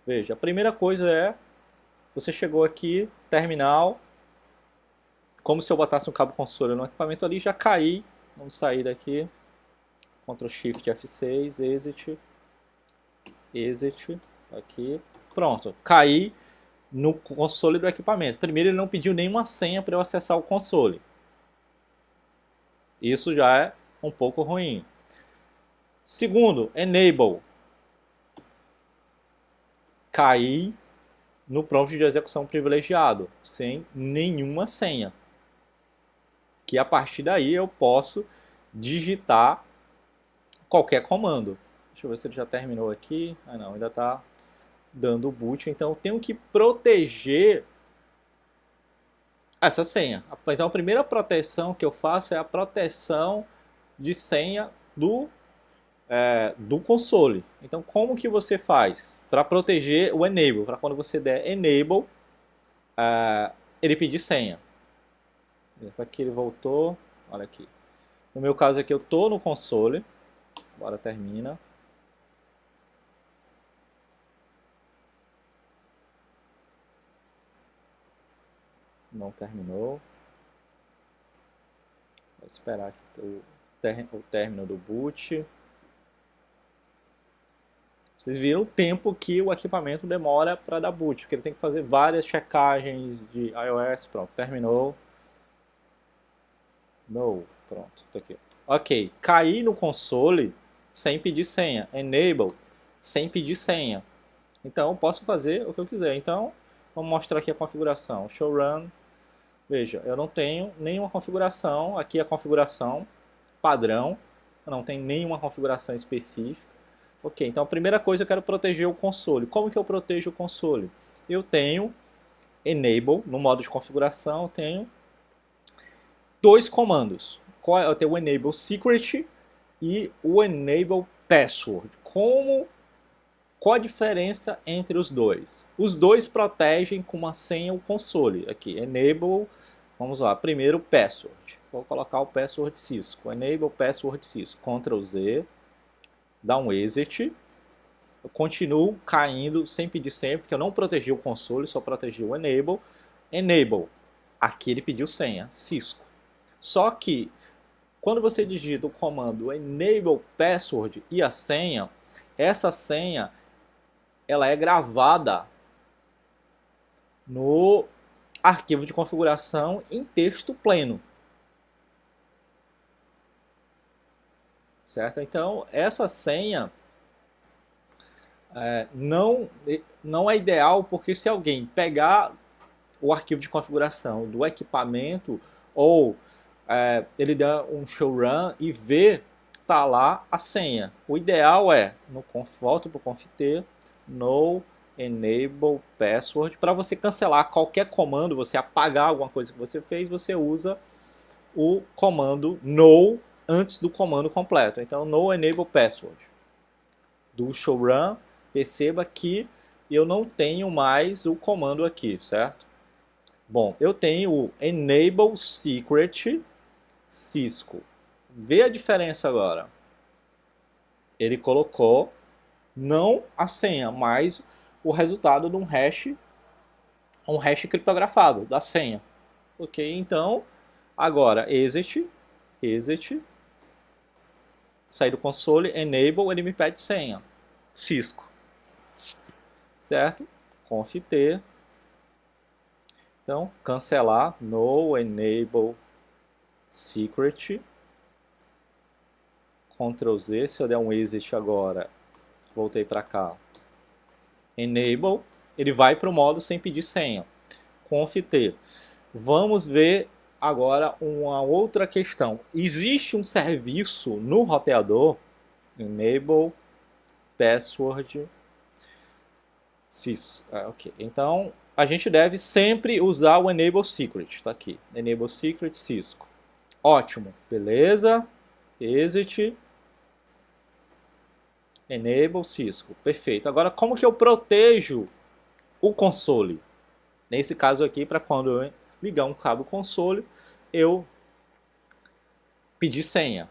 Veja, a primeira coisa é, você chegou aqui, terminal, como se eu botasse um cabo console no equipamento ali, já caí, vamos sair daqui, Ctrl Shift F6, exit, aqui, pronto, caí no console do equipamento. Primeiro, ele não pediu nenhuma senha para eu acessar o console. Isso já é um pouco ruim. Segundo, enable. Caí no prompt de execução privilegiado, sem nenhuma senha. Que a partir daí eu posso digitar qualquer comando. Deixa eu ver se ele já terminou aqui. Ah não, ainda está dando boot. Então eu tenho que proteger essa senha. Então a primeira proteção que eu faço é a proteção de senha do console. Então como que você faz? Para proteger o enable, para quando você der enable, ele pedir senha. Aqui ele voltou, olha aqui. No meu caso aqui eu estou no console, agora termina. Não terminou. Vou esperar aqui o término do boot. Vocês viram o tempo que o equipamento demora para dar boot, porque ele tem que fazer várias checagens de iOS. Pronto, terminou. No, pronto, tá aqui. Ok, caí no console sem pedir senha. Enable, sem pedir senha. Então, eu posso fazer o que eu quiser. Então, vamos mostrar aqui a configuração. Show run. Veja, eu não tenho nenhuma configuração. Aqui é a configuração padrão. Eu não tenho nenhuma configuração específica. Ok, então a primeira coisa eu quero proteger o console. Como que eu protejo o console? Eu tenho enable, no modo de configuração, eu tenho dois comandos. Eu tenho o enable secret e o enable password. Qual a diferença entre os dois? Os dois protegem com uma senha o console. Aqui, enable, vamos lá, primeiro password. Vou colocar o password Cisco. Enable password Cisco. Ctrl Z, dá um exit. Eu continuo caindo sem pedir senha, porque eu não protegi o console, só protegi o enable. Enable, aqui ele pediu senha, Cisco. Só que, quando você digita o comando enable password e a senha, essa senha ela é gravada no arquivo de configuração em texto pleno. Certo? Então, essa senha não é ideal, porque se alguém pegar o arquivo de configuração do equipamento ou ele dá um show run e vê tá lá a senha. O ideal é, volta para o conft no enable password. Para você cancelar qualquer comando, você apagar alguma coisa que você fez, você usa o comando no antes do comando completo. Então, no enable password do show run, perceba que eu não tenho mais o comando aqui, certo? Bom, eu tenho o enable secret Cisco. Vê a diferença agora. Ele colocou não a senha, mas o resultado de um hash criptografado da senha. Ok? Então, agora exit, sair do console, enable, ele me pede senha. Cisco. Certo? conft. Então, cancelar no enable secret. Ctrl Z, se eu der um exit agora, voltei para cá. Enable, ele vai para o modo sem pedir senha. conft. Vamos ver agora uma outra questão. Existe um serviço no roteador, enable password sys. Ok. Então, a gente deve sempre usar o enable secret. Está aqui, enable secret Cisco. Ótimo, beleza. Exit. Enable Cisco. Perfeito. Agora, como que eu protejo o console? Nesse caso aqui, para quando eu ligar um cabo console, eu pedir senha.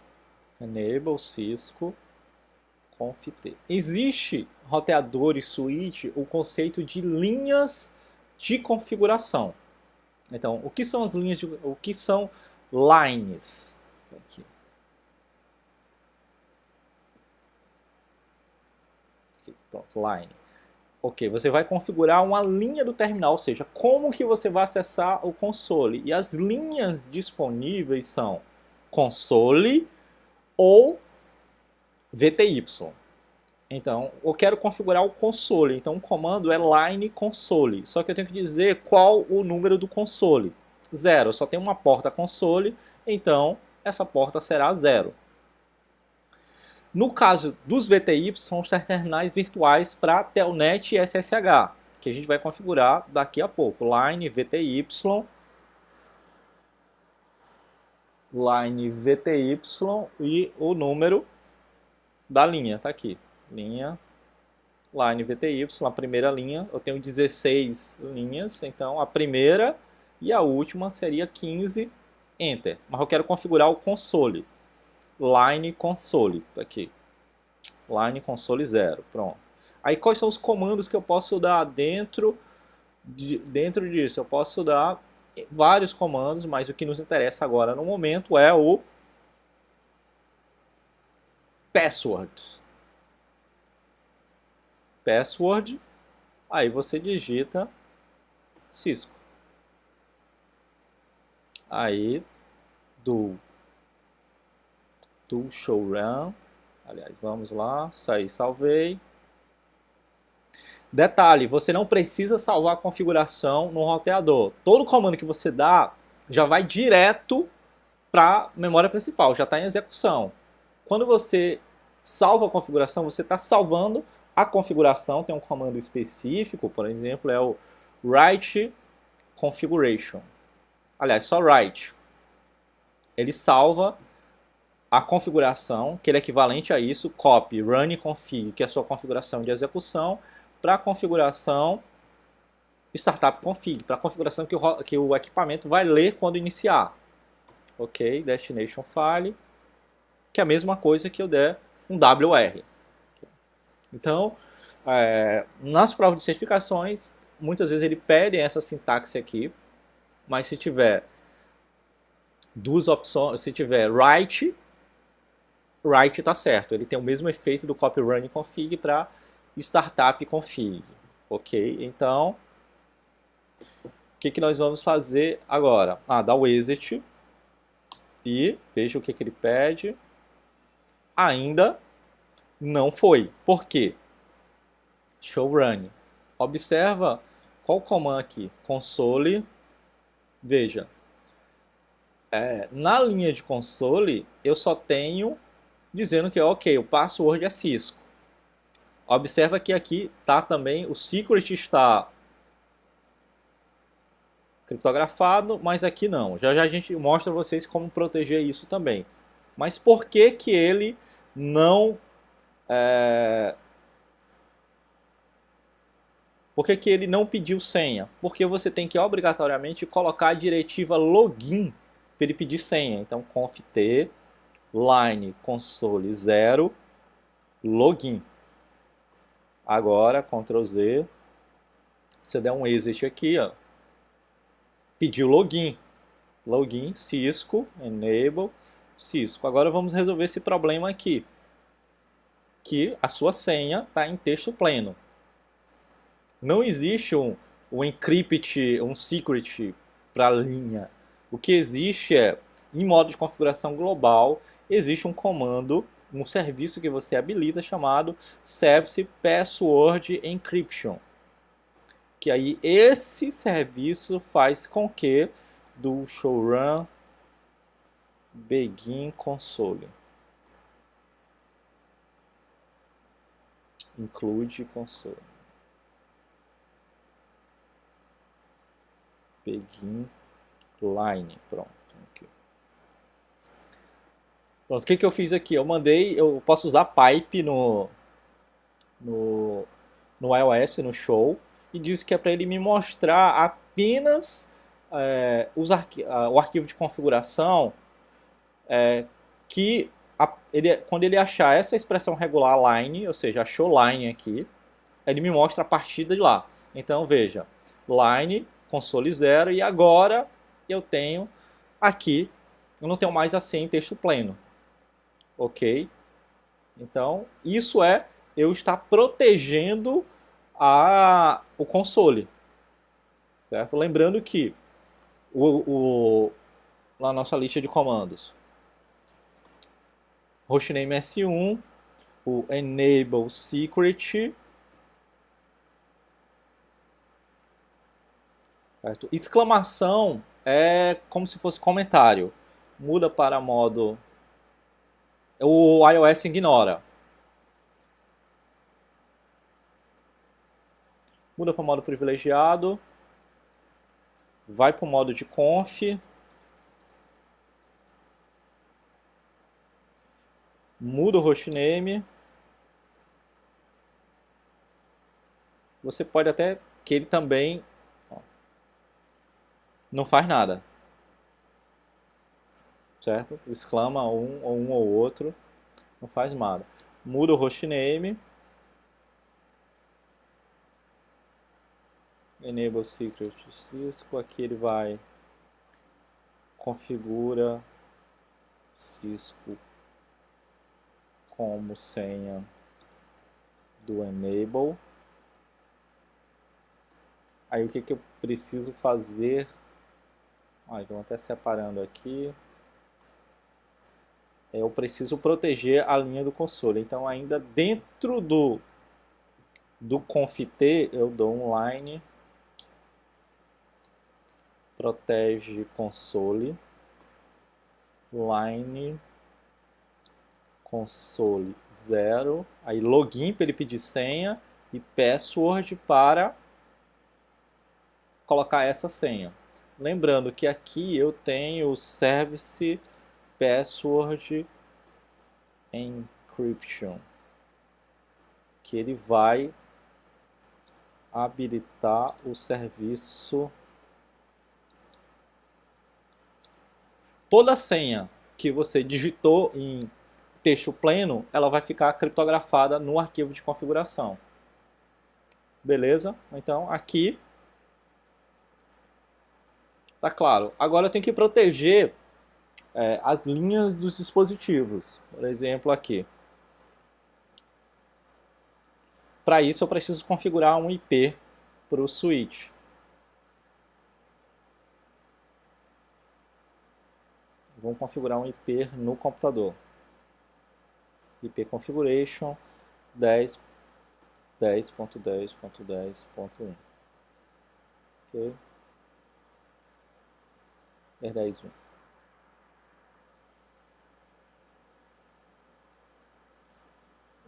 Enable Cisco conft. Existe roteador e switch o conceito de linhas de configuração. Então, o que são as linhas de, o que são lines? Aqui. Pronto, line. Ok, você vai configurar uma linha do terminal, ou seja, como que você vai acessar o console. E as linhas disponíveis são console ou VTY. Então, eu quero configurar o console. Então, o comando é line console. Só que eu tenho que dizer qual o número do console. 0. Eu só tenho uma porta console, então essa porta será 0. No caso dos VTY, são os terminais virtuais para Telnet e SSH, que a gente vai configurar daqui a pouco. Line VTY, e o número da linha, tá aqui. Linha, line VTY, a primeira linha, eu tenho 16 linhas, então a primeira e a última seria 15, enter. Mas eu quero configurar o console. Line console, aqui. Line console 0, pronto. Aí quais são os comandos que eu posso dar dentro disso? Eu posso dar vários comandos, mas o que nos interessa agora no momento é o password. Password, aí você digita Cisco. Aí do show run, aliás, vamos lá, saí, salvei. Detalhe, você não precisa salvar a configuração no roteador. Todo comando que você dá já vai direto para a memória principal, já está em execução. Quando você salva a configuração, você está salvando a configuração, tem um comando específico, por exemplo, é o write configuration. Aliás, só write. Ele salva a configuração, que ele é equivalente a isso, copy, run config, que é a sua configuração de execução, para a configuração startup config, para a configuração que o equipamento vai ler quando iniciar. Ok, destination file, que é a mesma coisa que eu der um WR. Então, nas provas de certificações, muitas vezes ele pede essa sintaxe aqui, mas se tiver duas opções, se tiver write está certo, ele tem o mesmo efeito do copy run config para startup config, ok? Então, o que nós vamos fazer agora? Dá o exit e veja o que ele pede. Ainda não foi. Por quê? Show run. Observa qual o comando aqui. Console. Veja. Na linha de console, eu só tenho dizendo que, ok, o password é Cisco. Observa que aqui tá também, o secret está criptografado, mas aqui não. Já já a gente mostra a vocês como proteger isso também. Mas por que que ele não... Por que que ele não pediu senha? Porque você tem que obrigatoriamente colocar a diretiva login para ele pedir senha. Então, conft line console 0 login. Agora, Ctrl Z. Se der um exit aqui, ó, pediu login. Login, Cisco, enable, Cisco. Agora vamos resolver esse problema aqui. Que a sua senha está em texto pleno. Não existe um encrypt, um secret para a linha. O que existe é, em modo de configuração global, existe um comando, um serviço que você habilita chamado Service Password Encryption. Que aí esse serviço faz com que do showrun begin console include console begin line, pronto. Pronto, o que que eu fiz aqui? Eu posso usar pipe no, no iOS, no show, e disse que é para ele me mostrar apenas o arquivo de configuração que quando ele achar essa expressão regular line, ou seja, achou line aqui, ele me mostra a partida de lá. Então veja, line, console 0, e agora eu tenho aqui, eu não tenho mais a senha em texto pleno. Ok? Então, isso é eu estar protegendo o console. Certo? Lembrando que na nossa lista de comandos, hostname S1, o enable secret, certo? Exclamação é como se fosse comentário. Muda para modo... O iOS ignora. Muda para o modo privilegiado. Vai para o modo de conf. Muda o hostname. Você pode até que ele também não faz nada. Certo? Exclama um ou outro. Não faz nada. Muda o hostname. Enable secret Cisco. Aqui ele vai configura Cisco como senha do enable. Aí o que que eu preciso fazer? Vamos até separando aqui. Eu preciso proteger a linha do console. Então ainda dentro do conft eu dou um line protege console line console 0, aí login para ele pedir senha e password para colocar essa senha. Lembrando que aqui eu tenho o service password encryption, que ele vai habilitar o serviço. Toda senha que você digitou em texto pleno, ela vai ficar criptografada no arquivo de configuração. Beleza? Então aqui tá claro. Agora eu tenho que proteger as linhas dos dispositivos. Por exemplo, aqui. Para isso eu preciso configurar um IP para o switch. Vamos configurar um IP no computador. IP configuration 10.10.10.10.1. Ok. 10.1.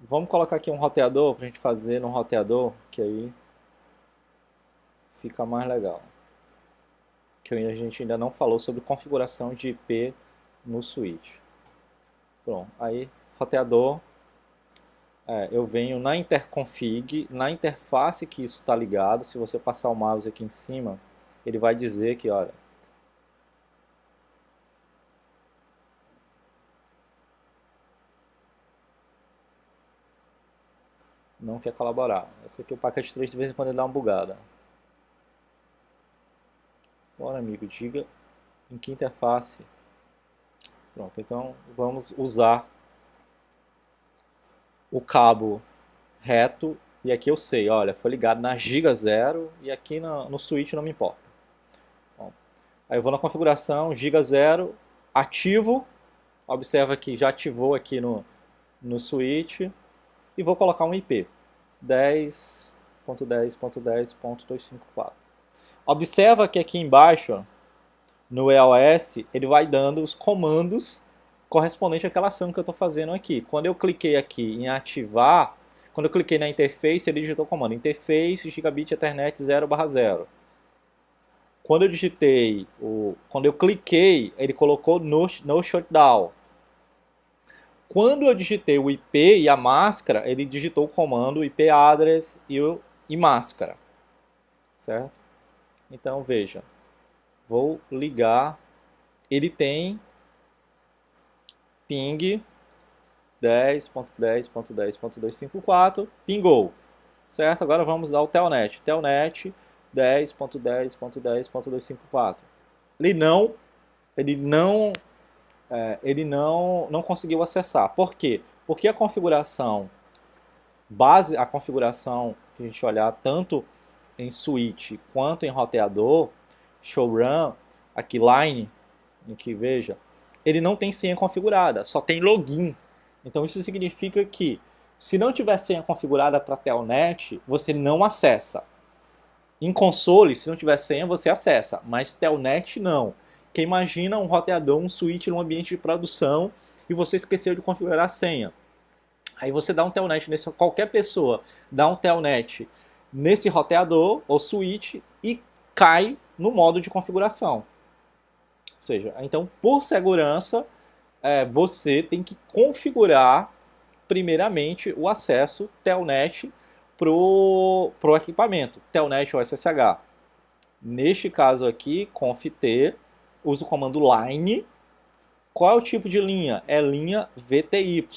Vamos colocar aqui um roteador para a gente fazer no roteador, que aí fica mais legal. Que a gente ainda não falou sobre configuração de IP no switch. Pronto, aí roteador, eu venho na interconfig, na interface que isso está ligado. Se você passar o mouse aqui em cima, ele vai dizer que, olha, não quer colaborar. Esse aqui, o packet trace, de vez em quando ele dá uma bugada. Bora, amigo, diga em que interface. Pronto, então vamos usar o cabo reto. E aqui eu sei, olha, foi ligado na giga 0 e aqui no switch não me importa. Bom, aí eu vou na configuração, giga 0, ativo. Observa que já ativou aqui no switch. E vou colocar um IP. 10.10.10.254. Observa que aqui embaixo, no EOS, ele vai dando os comandos correspondentes àquela ação que eu estou fazendo aqui. Quando eu cliquei aqui em ativar, quando eu cliquei na interface, ele digitou o comando interface gigabit ethernet 0/0. Quando eu digitei, quando eu cliquei, ele colocou no shutdown. Quando eu digitei o IP e a máscara, ele digitou o comando IP address e máscara, certo? Então veja, vou ligar, ele tem ping 10.10.10.254, pingou, certo? Agora vamos dar o telnet, telnet 10.10.10.254. Ele não conseguiu acessar. Por quê? Porque a configuração base, a configuração que a gente olhar tanto em switch quanto em roteador, showrun, aqui line, em que veja, ele não tem senha configurada, só tem login. Então isso significa que se não tiver senha configurada para telnet, você não acessa. Em console, se não tiver senha, você acessa, mas telnet não. Que imagina um roteador, um switch num ambiente de produção e você esqueceu de configurar a senha. Aí você dá um telnet nesse, qualquer pessoa dá um telnet nesse roteador ou switch e cai no modo de configuração. Ou seja, então por segurança você tem que configurar primeiramente o acesso telnet pro equipamento, telnet ou SSH. Neste caso aqui, conft, usa o comando line. Qual é o tipo de linha? É linha VTY.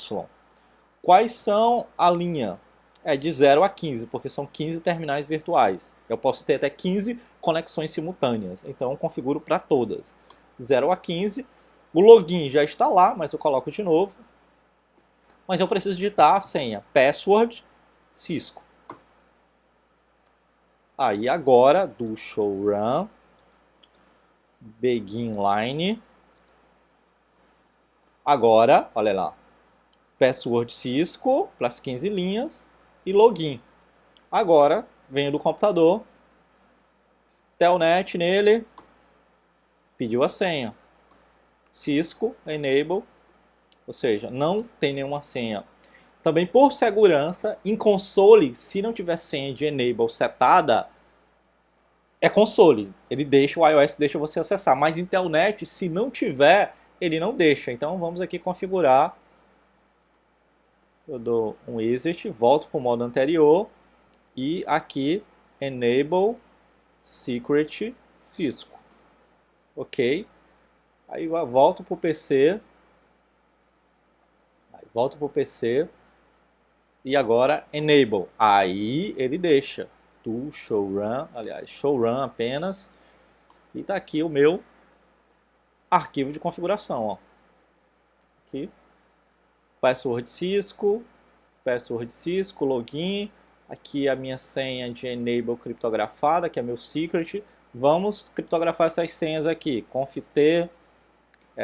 Quais são a linha? É de 0 a 15, porque são 15 terminais virtuais. Eu posso ter até 15 conexões simultâneas, então eu configuro para todas. 0 a 15. O login já está lá, mas eu coloco de novo. Mas eu preciso digitar a senha password Cisco. Aí agora do showrun begin line. Agora, olha lá, password Cisco para as 15 linhas e login. Agora, venho do computador, telnet nele, pediu a senha. Cisco enable, ou seja, não tem nenhuma senha. Também por segurança, em console, se não tiver senha de enable setada, é console. Ele deixa, o iOS deixa você acessar. Mas em telnet, se não tiver, ele não deixa. Então vamos aqui configurar. Eu dou um exit, volto para o modo anterior e aqui enable secret Cisco. Ok? Aí eu volto para o PC. Volto para o PC. E agora enable. Aí ele deixa. Do showrun, aliás, showrun apenas. E tá aqui o meu arquivo de configuração. Ó. Aqui. Password Cisco, login. Aqui a minha senha de enable criptografada, que é meu secret. Vamos criptografar essas senhas aqui. Conft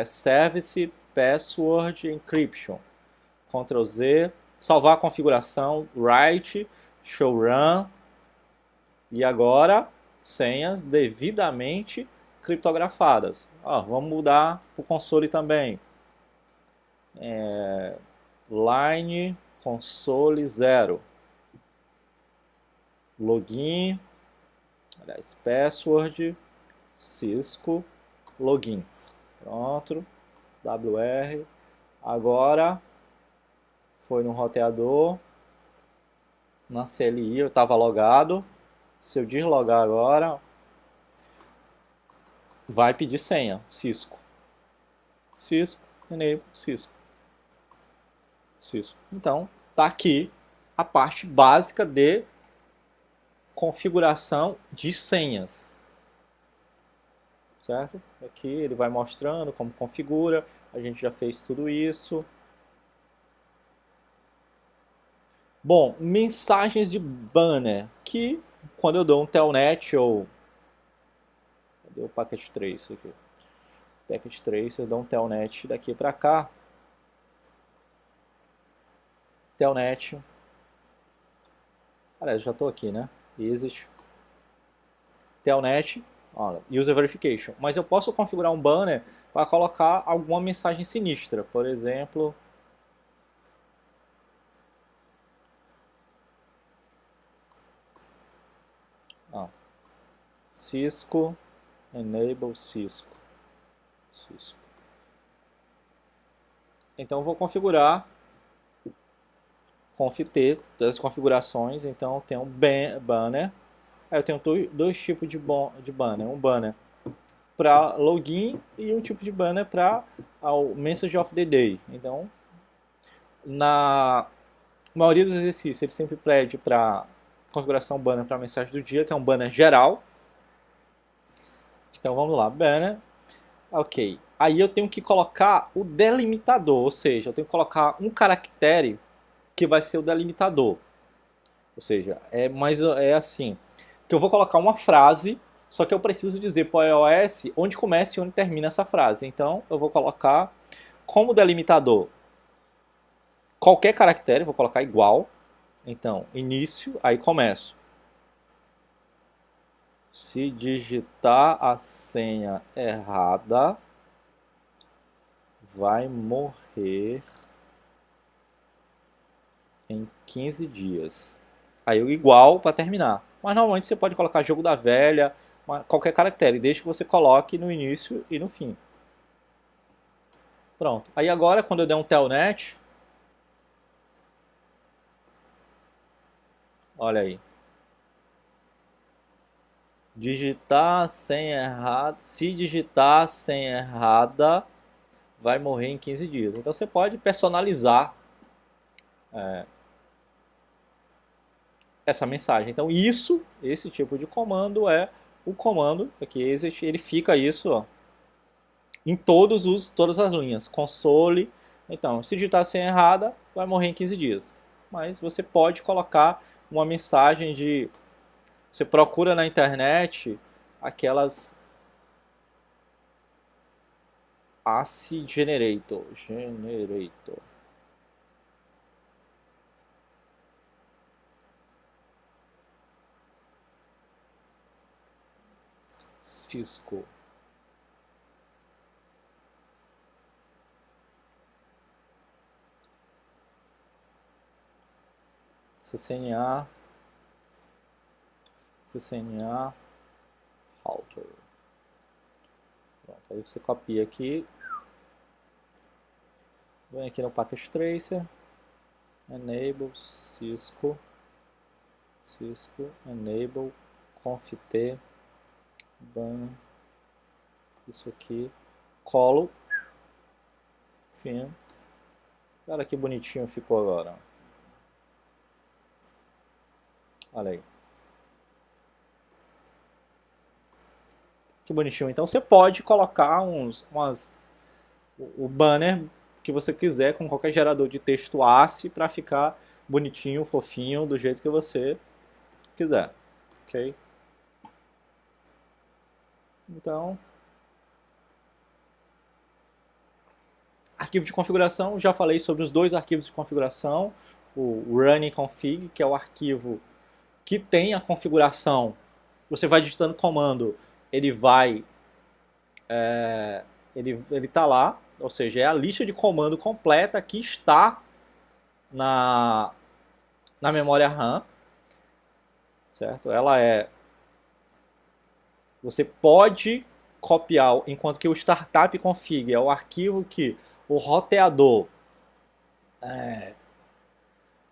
service password encryption. Ctrl Z. Salvar a configuração. Write. Showrun. E agora, senhas devidamente criptografadas. Ó, vamos mudar para o console também. Line console 0, login, aliás, password, Cisco, login. Pronto, WR. Agora foi no roteador, na CLI eu estava logado. Se eu deslogar agora, vai pedir senha, Cisco. Cisco, enable, Cisco. Cisco. Então, tá aqui a parte básica de configuração de senhas. Certo? Aqui ele vai mostrando como configura. A gente já fez tudo isso. Bom, mensagens de banner, que quando eu dou um telnet ou... Cadê o packet tracer aqui? Packet tracer, eu dou um telnet daqui para cá. Telnet. Aliás, já estou aqui, né? Exit. Telnet. Olha, user verification. Mas eu posso configurar um banner para colocar alguma mensagem sinistra. Por exemplo... Cisco, enable Cisco. Cisco. Então eu vou configurar conft das configurações. Então eu tenho um banner. Aí eu tenho dois tipos de banner. Um banner para login e um tipo de banner para o message of the day. Então, na maioria dos exercícios, ele sempre pede para configuração banner para mensagem do dia, que é um banner geral. Então vamos lá, banner. Ok. Aí eu tenho que colocar o delimitador, ou seja, eu tenho que colocar um caractere que vai ser o delimitador. Ou seja, é assim, que eu vou colocar uma frase, só que eu preciso dizer para o iOS onde começa e onde termina essa frase. Então eu vou colocar como delimitador qualquer caractere, vou colocar igual. Então, início, aí começo. Se digitar a senha errada, vai morrer em 15 dias. Aí o igual para terminar. Mas normalmente você pode colocar jogo da velha, qualquer caractere, desde que você coloque no início e no fim. Pronto. Aí agora, quando eu der um telnet, olha aí. Digitar a senha errada. Se digitar a senha errada, vai morrer em 15 dias. Então você pode personalizar essa mensagem. Então esse tipo de comando é o comando aqui, exit, ele fica isso, ó, em todas as linhas. Console. Então, se digitar a senha errada, vai morrer em 15 dias. Mas você pode colocar uma mensagem de... Você procura na internet aquelas ACID Generator. Cisco. CCNA router. Pronto, aí você copia aqui, vem aqui no packet tracer, enable Cisco enable conft ban, isso aqui, colo, fim. Olha que bonitinho ficou agora. Olha aí. Que bonitinho. Então você pode colocar o banner que você quiser com qualquer gerador de texto ASCII para ficar bonitinho, fofinho, do jeito que você quiser. Ok? Então, arquivo de configuração, já falei sobre os dois arquivos de configuração. O running config, que é o arquivo que tem a configuração. Você vai digitando comando, ele vai... ele está lá, ou seja, é a lista de comando completa que está na memória RAM, certo? Ela é... Você pode copiar, enquanto que o startup config é o arquivo que o roteador,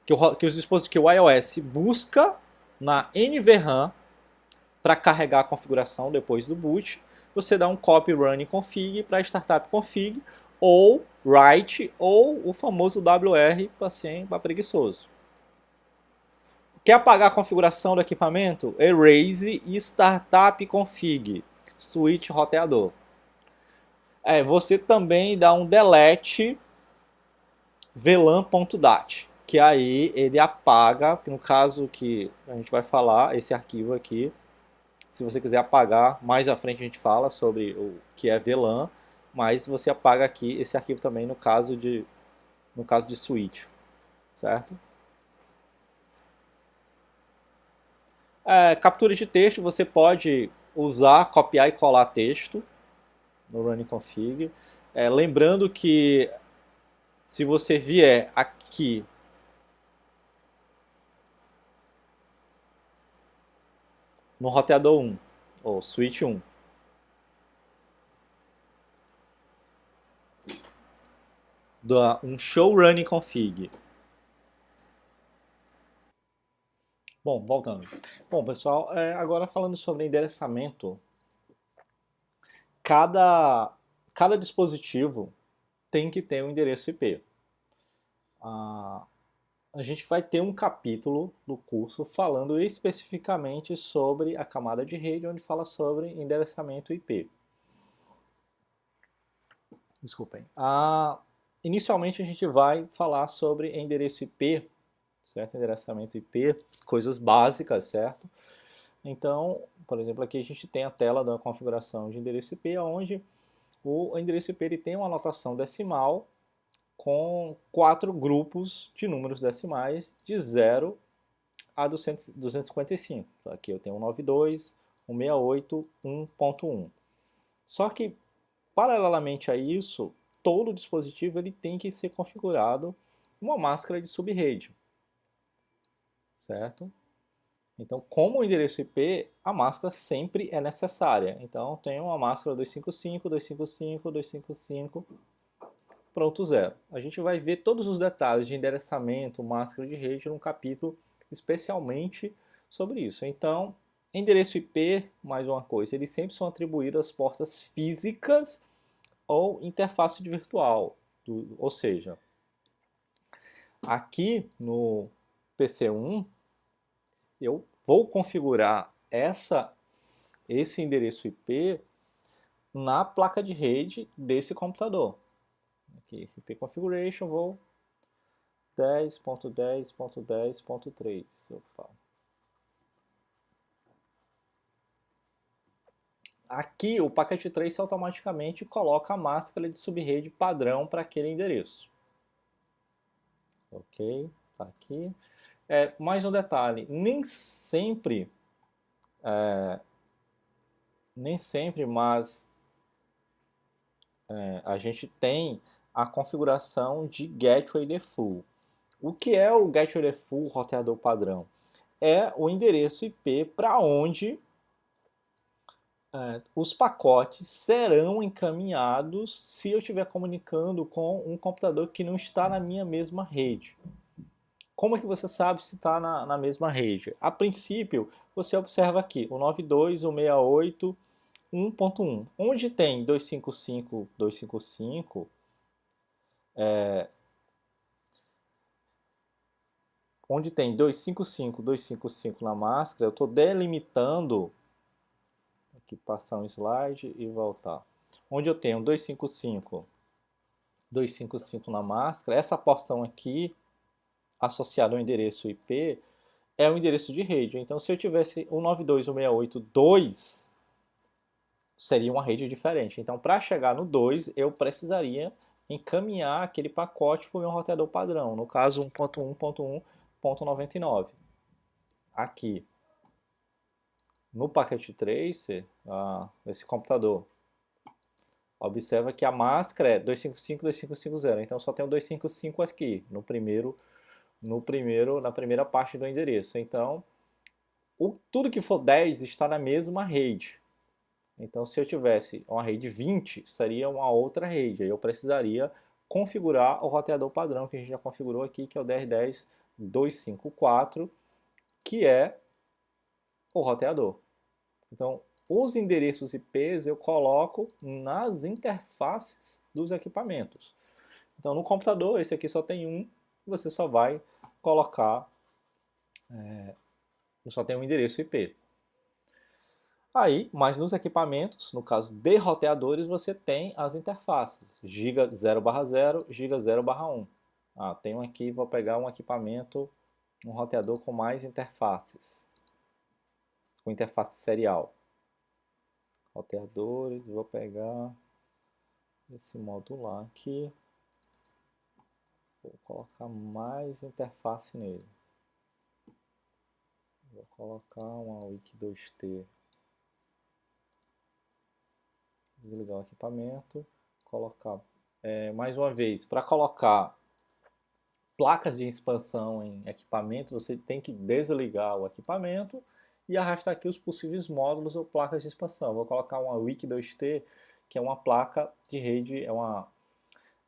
que os dispositivos, que o iOS busca na NVRAM para carregar a configuração depois do boot. Você dá um copy running config para startup config, ou write, ou o famoso WR para preguiçoso. Quer apagar a configuração do equipamento? Erase e startup config, switch roteador. Você também dá um delete vlan.dat, que aí ele apaga, no caso que a gente vai falar, esse arquivo aqui. Se você quiser apagar, mais à frente a gente fala sobre o que é VLAN, mas você apaga aqui esse arquivo também no caso de switch, certo? Captura de texto, você pode usar, copiar e colar texto no running config. Lembrando que se você vier aqui no roteador 1, ou switch 1, dá um show running config. Bom, voltando. Bom, pessoal, agora falando sobre endereçamento, cada dispositivo tem que ter um endereço IP. A gente vai ter um capítulo do curso falando especificamente sobre a camada de rede, onde fala sobre endereçamento IP. Desculpem. Inicialmente a gente vai falar sobre endereço IP, certo? Endereçamento IP, coisas básicas, certo? Então, por exemplo, aqui a gente tem a tela da configuração de endereço IP, onde o endereço IP ele tem uma anotação decimal com 4 grupos de números decimais de 0 a 255. Aqui eu tenho 192, 168, 1.1. Só que, paralelamente a isso, todo dispositivo ele tem que ser configurado uma máscara de subrede, certo? Então, como o endereço IP, a máscara sempre é necessária. Então, tem uma máscara 255, 255, 255, pronto, zero. A gente vai ver todos os detalhes de endereçamento, máscara de rede, num capítulo especialmente sobre isso. Então, endereço IP, mais uma coisa, eles sempre são atribuídos às portas físicas ou interface de virtual. Ou seja, aqui no PC1, eu vou configurar esse endereço IP na placa de rede desse computador. Aqui, IP Configuration, vou 10.10.10.3. Aqui o packet trace automaticamente coloca a máscara de subrede padrão para aquele endereço. Ok, tá aqui. Mais um detalhe, nem sempre, mas a gente tem a configuração de Gateway Default. O que é o Gateway Default roteador padrão? É o endereço IP para onde os pacotes serão encaminhados se eu estiver comunicando com um computador que não está na minha mesma rede. Como é que você sabe se está na mesma rede? A princípio, você observa aqui o 92, o 68, 1.1. Onde tem 255, 255, onde tem 255, 255 na máscara, eu estou delimitando, aqui passar um slide e voltar. Onde eu tenho 255, 255 na máscara, essa porção aqui, associada ao endereço IP, é o endereço de rede. Então, se eu tivesse 192.168.2, seria uma rede diferente. Então, para chegar no 2, eu precisaria encaminhar aquele pacote para o meu roteador padrão, no caso 1.1.1.99. Aqui, no Packet Tracer, esse computador, observa que a máscara é 255.255.0, então só tem o 255 aqui, no primeiro na primeira parte do endereço. Então, tudo que for 10 está na mesma rede. Então, se eu tivesse uma rede 20, seria uma outra rede. Aí eu precisaria configurar o roteador padrão que a gente já configurou aqui, que é o 10.10.254, que é o roteador. Então, os endereços IPs eu coloco nas interfaces dos equipamentos. Então, no computador, esse aqui só tem um, você só vai colocar, só tem um endereço IP. Aí, mas nos equipamentos, no caso de roteadores, você tem as interfaces, giga 0/0, giga 0/1. Tenho aqui, vou pegar um equipamento, um roteador com mais interfaces, com interface serial. Roteadores, vou pegar esse modular aqui, vou colocar mais interface nele. Vou colocar uma Wiki2T. Desligar o equipamento, colocar, mais uma vez, para colocar placas de expansão em equipamentos, você tem que desligar o equipamento e arrastar aqui os possíveis módulos ou placas de expansão. Vou colocar uma Wiki2T, que é uma placa de rede,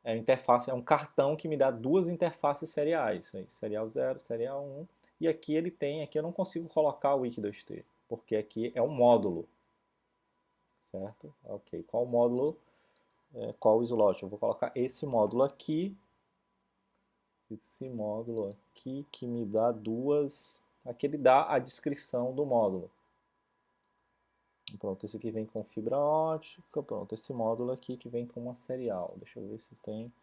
interface, é um cartão que me dá duas interfaces seriais, serial 0, serial 1, e aqui eu não consigo colocar o Wiki2T, porque aqui é um módulo. Certo? Ok. Qual módulo? Qual slot? Eu vou colocar esse módulo aqui. Esse módulo aqui que me dá duas. Aqui ele dá a descrição do módulo. Pronto, esse aqui vem com fibra ótica. Pronto, esse módulo aqui que vem com uma serial. Deixa eu ver se tem.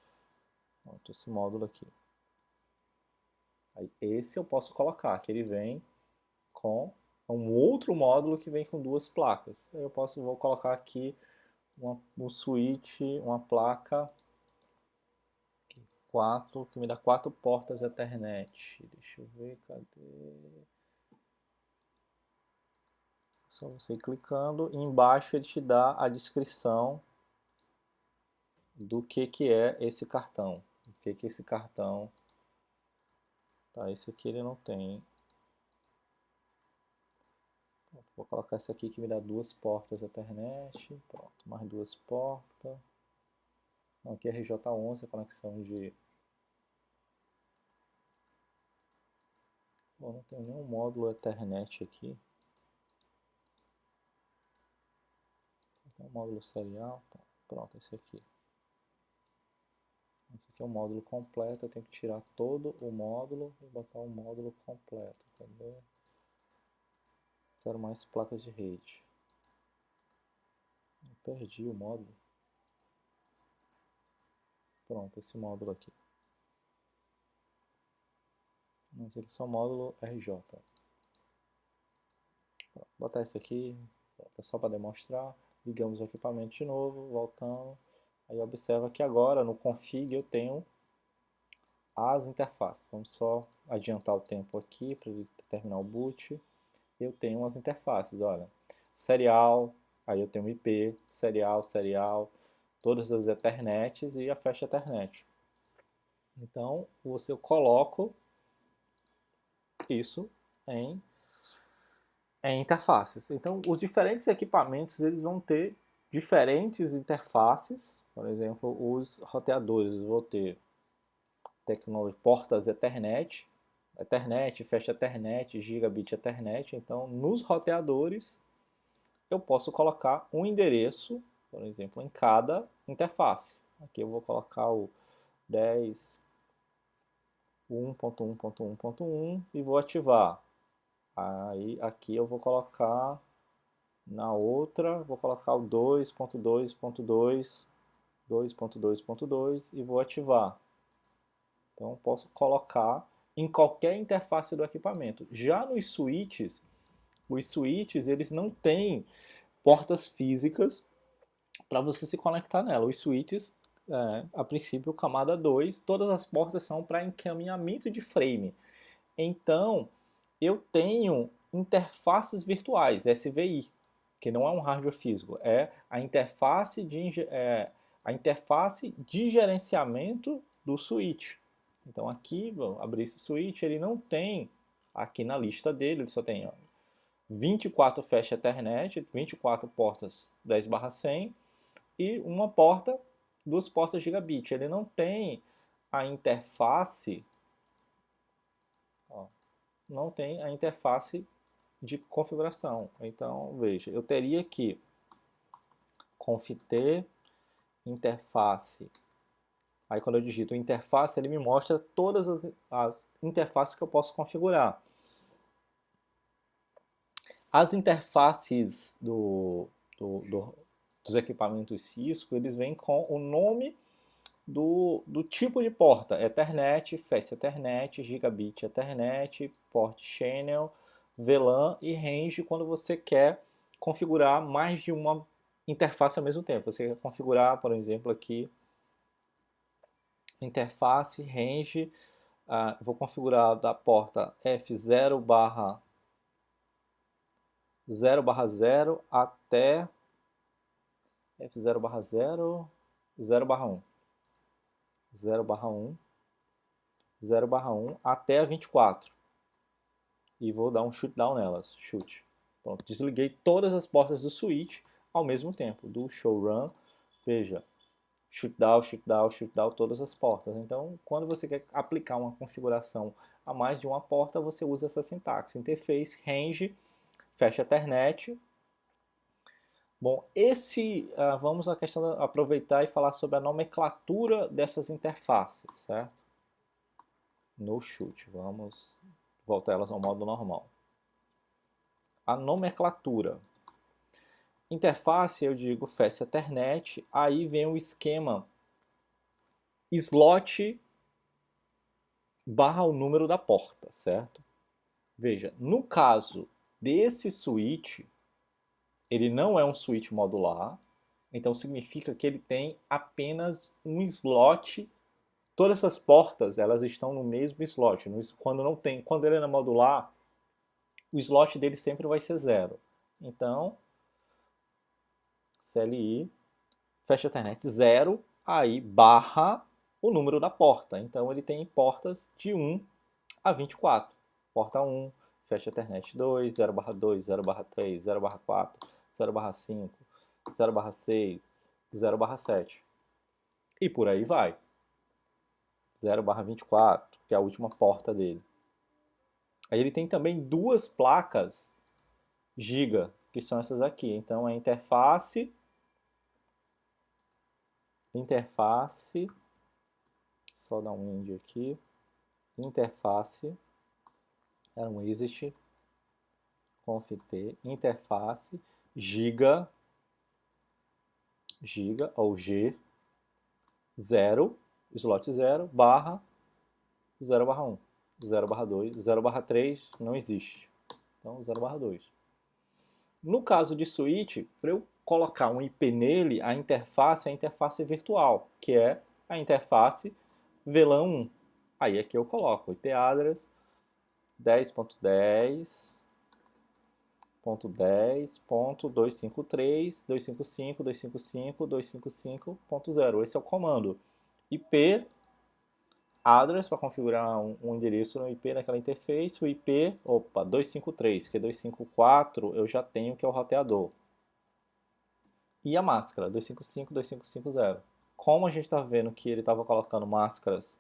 Pronto, esse módulo aqui. Aí, esse eu posso colocar, que ele vem com um outro módulo que vem com duas placas. Aí vou colocar aqui um switch, uma placa 4, que me dá 4 portas Ethernet. Deixa eu ver, cadê? Só você ir clicando e embaixo ele te dá a descrição do que é esse cartão. O que é esse cartão. Tá, esse aqui ele não tem. Vou colocar esse aqui que me dá 2 portas Ethernet. Pronto, mais 2 portas. Aqui é RJ11, a conexão de... Bom, não tem nenhum módulo Ethernet aqui. Tem um módulo serial. Pronto, esse aqui. Esse aqui é o módulo completo, eu tenho que tirar todo o módulo e botar o módulo completo. Cadê? Quero mais placas de rede. Eu perdi o módulo. Pronto, esse módulo aqui. Esse aqui é só o módulo RJ. Vou botar esse aqui, só para demonstrar. Ligamos o equipamento de novo, voltando. Aí observa que agora no config eu tenho as interfaces. Vamos só adiantar o tempo aqui para ele terminar o boot. Eu tenho as interfaces, olha. Serial, aí eu tenho IP, serial, todas as Ethernets e a Fast Ethernet. Então, eu coloco isso em interfaces. Então, os diferentes equipamentos eles vão ter diferentes interfaces. Por exemplo, os roteadores, eu vou ter portas Ethernet, Fast Ethernet, Gigabit Ethernet. Então, nos roteadores, eu posso colocar um endereço, por exemplo, em cada interface. Aqui eu vou colocar o 10.1.1.1.1 e vou ativar. Aí aqui eu vou colocar na outra, vou colocar o 2.2.2, 2.2.2 e vou ativar. Então eu posso colocar em qualquer interface do equipamento. Já nos switches, os switches eles não têm portas físicas para você se conectar nela. Os switches, a princípio, camada 2, todas as portas são para encaminhamento de frame. Então, eu tenho interfaces virtuais, SVI, que não é um hardware físico, é a interface de gerenciamento do switch. Então aqui, vou abrir esse switch, ele não tem, aqui na lista dele, ele só tem 24 Fast Ethernet, 24 portas 10/100 e uma porta, duas portas gigabit. Ele não tem a interface, ó, não tem a interface de configuração. Então, veja, eu teria que conft interface. Aí quando eu digito interface, ele me mostra todas as interfaces que eu posso configurar. As interfaces dos equipamentos Cisco, eles vêm com o nome do tipo de porta: Ethernet, Fast Ethernet, Gigabit Ethernet, Port Channel, VLAN e Range, quando você quer configurar mais de uma interface ao mesmo tempo. Você quer configurar, por exemplo, aqui, interface, range, vou configurar da porta F0/0 até F0/0, 0/1. 0/1, 0/1 até a 24. E vou dar um shutdown nelas. Chute. Pronto, desliguei todas as portas do switch ao mesmo tempo. Do showrun, veja, shutdown, shutdown, shutdown, todas as portas. Então, quando você quer aplicar uma configuração a mais de uma porta, você usa essa sintaxe: interface, range, Fast Ethernet. Bom, vamos à questão de aproveitar e falar sobre a nomenclatura dessas interfaces, certo? No chute, vamos voltar elas ao modo normal. A nomenclatura. Interface, eu digo Fast Ethernet, aí vem o esquema slot barra o número da porta, certo? Veja, no caso desse switch, ele não é um switch modular, então significa que ele tem apenas um slot. Todas essas portas, elas estão no mesmo slot. Quando ele é modular, o slot dele sempre vai ser 0. Então, CLI, Fast Ethernet 0, aí barra o número da porta. Então ele tem portas de 1 a 24. Porta 1, Fast Ethernet 2, 0/2, 0/3, 0/4, 0/5, 0/6, 0/7. E por aí vai. 0/24, que é a última porta dele. Aí ele tem também duas placas giga, que são essas aqui. Então é interface, só dar um end aqui, interface, é um exit, conft, interface, giga ou g, 0, slot 0, barra 0/1, 0/2, 0/3 não existe. Então 0/2. No caso de switch, para eu colocar um IP nele, a interface é a interface virtual, que é a interface VLAN 1. Aí aqui eu coloco o IP address 10.10.253.255.255.255.0. Esse é o comando. IP address para configurar um endereço no IP naquela interface. O IP, 253, que 254 eu já tenho, que é o roteador. E a máscara, 255.255.0. Como a gente está vendo que ele estava colocando máscaras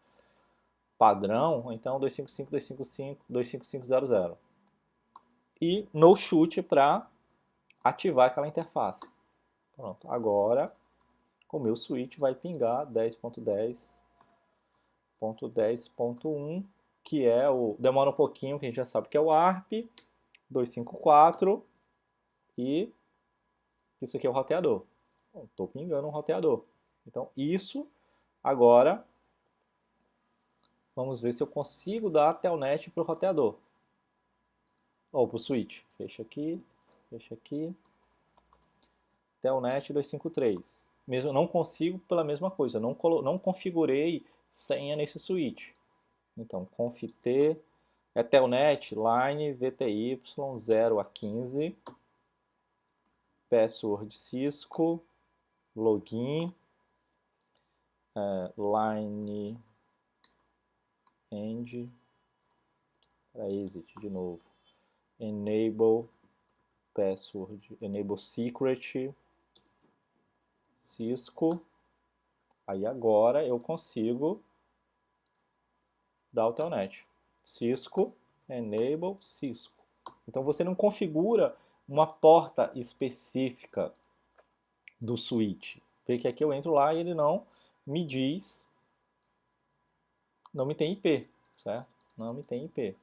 padrão, então 255.255.255.00. E no chute para ativar aquela interface. Pronto, agora o meu switch vai pingar 10.10.10.1, que é o... demora um pouquinho, que a gente já sabe que é o ARP, 254, e isso aqui é o roteador. Estou pingando um roteador. Então isso, agora, vamos ver se eu consigo dar telnet para o roteador. Ou para o switch. Fecha aqui, telnet 253. Mesmo não consigo pela mesma coisa, não configurei senha nesse switch. Então, conft é telnet line VTY 0 a 15, password Cisco, login, line end, para exit de novo, enable password, enable secret, Cisco. Aí agora eu consigo dar o telnet. Cisco, enable, Cisco. Então você não configura uma porta específica do switch. Vê que aqui eu entro lá e ele não me diz, não me tem IP, certo? Não me tem IP.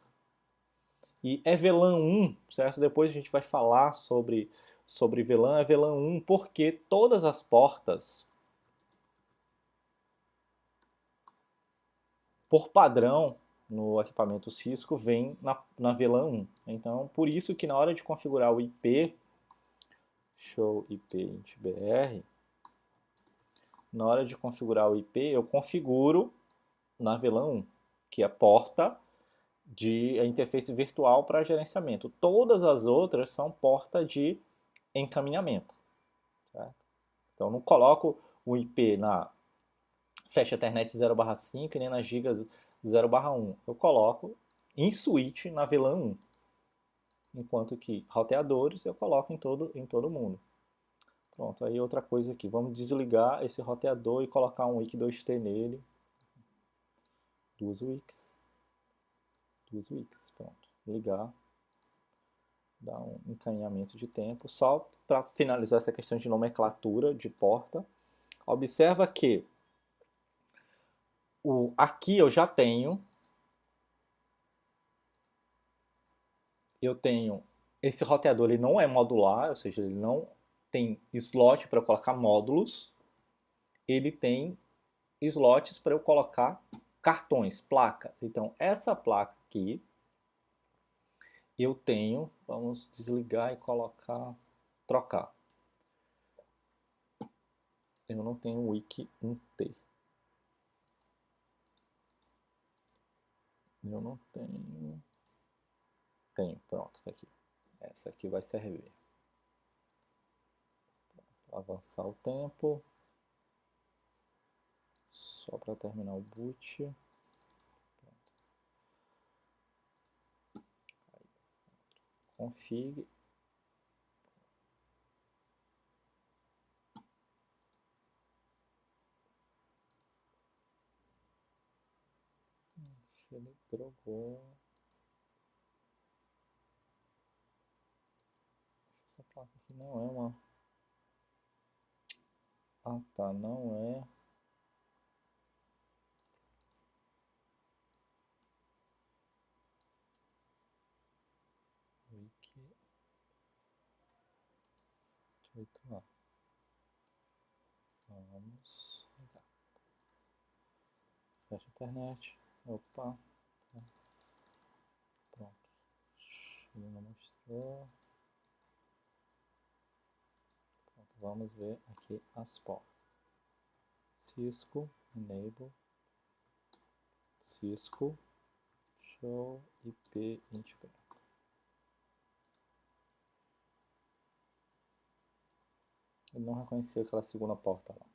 E é VLAN 1, certo? Depois a gente vai falar sobre VLAN, é VLAN 1 porque todas as portas, por padrão, no equipamento Cisco, vem na VLAN 1. Então, por isso que na hora de configurar o IP, show IP int br, na hora de configurar o IP, eu configuro na VLAN 1, que é a porta de interface virtual para gerenciamento. Todas as outras são porta de encaminhamento. Certo? Então, não coloco o IP na Fast Ethernet 0/5 e nem na Gigas 0/1. Eu coloco em switch na VLAN 1. Enquanto que roteadores eu coloco em todo mundo. Pronto, aí outra coisa aqui. Vamos desligar esse roteador e colocar um WIC 2T nele. Duas WICs. Pronto. Ligar. Dar um encaminhamento de tempo. Só para finalizar essa questão de nomenclatura de porta. Observa que aqui eu já tenho esse roteador, ele não é modular, ou seja, ele não tem slot para colocar módulos, ele tem slots para eu colocar cartões, placas. Então, essa placa aqui, eu tenho, vamos desligar e colocar, trocar. Eu não tenho WIC 1T. Eu não tenho. Tenho, pronto, tá aqui. Essa aqui vai servir. Vou avançar o tempo. Só para terminar o boot. Config. Ele drogou. Essa placa aqui não é uma. Ah tá, não é. Wiki 8A. Vamos ligar. Fecha a internet. Opa. Pronto. Ele não mostrou. Pronto, vamos ver aqui as portas. Cisco, enable. Cisco, show IP integrate. Ele não reconheceu aquela segunda porta lá.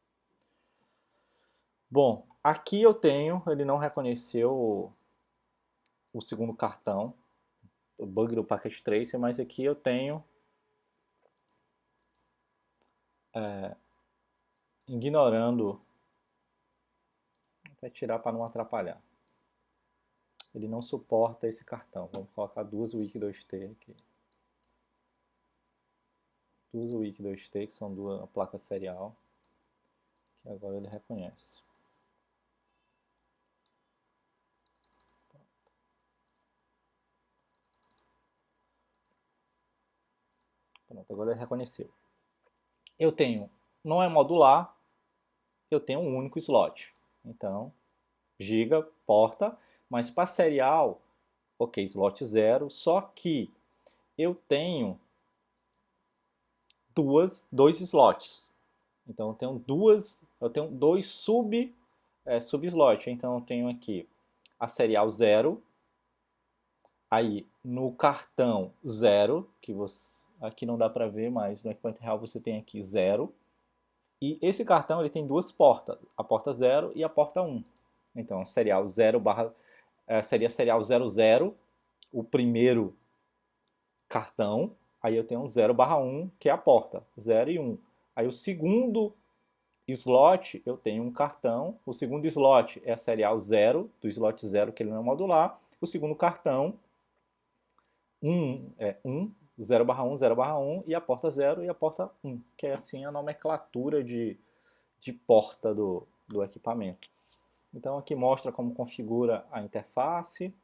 Bom, aqui eu tenho, ele não reconheceu o segundo cartão, o bug do Packet Tracer, mas aqui eu tenho ignorando, até tirar para não atrapalhar. Ele não suporta esse cartão. Vamos colocar duas WIC 2T aqui. Duas WIC 2T, que são duas placas serial, que agora ele reconhece. Pronto, agora ele reconheceu. Eu tenho, não é modular, eu tenho um único slot. Então, giga, porta, mas para serial, ok, slot 0, só que eu tenho dois slots. Então eu tenho dois sub-slots. Então eu tenho aqui a serial 0, aí no cartão 0, que você aqui não dá para ver, mas no equipamento real você tem aqui 0. E esse cartão ele tem duas portas, a porta 0 e a porta 1. Então serial 0 seria serial 00, o primeiro cartão, aí eu tenho um 0/1, que é a porta, 0 e 1. Aí o segundo slot, eu tenho um cartão, o segundo slot é a serial 0, do slot 0, que ele não é modular, o segundo cartão, 1, 0/1, 0/1, e a porta 0 e a porta 1, que é assim a nomenclatura de porta do equipamento. Então aqui mostra como configura a interface,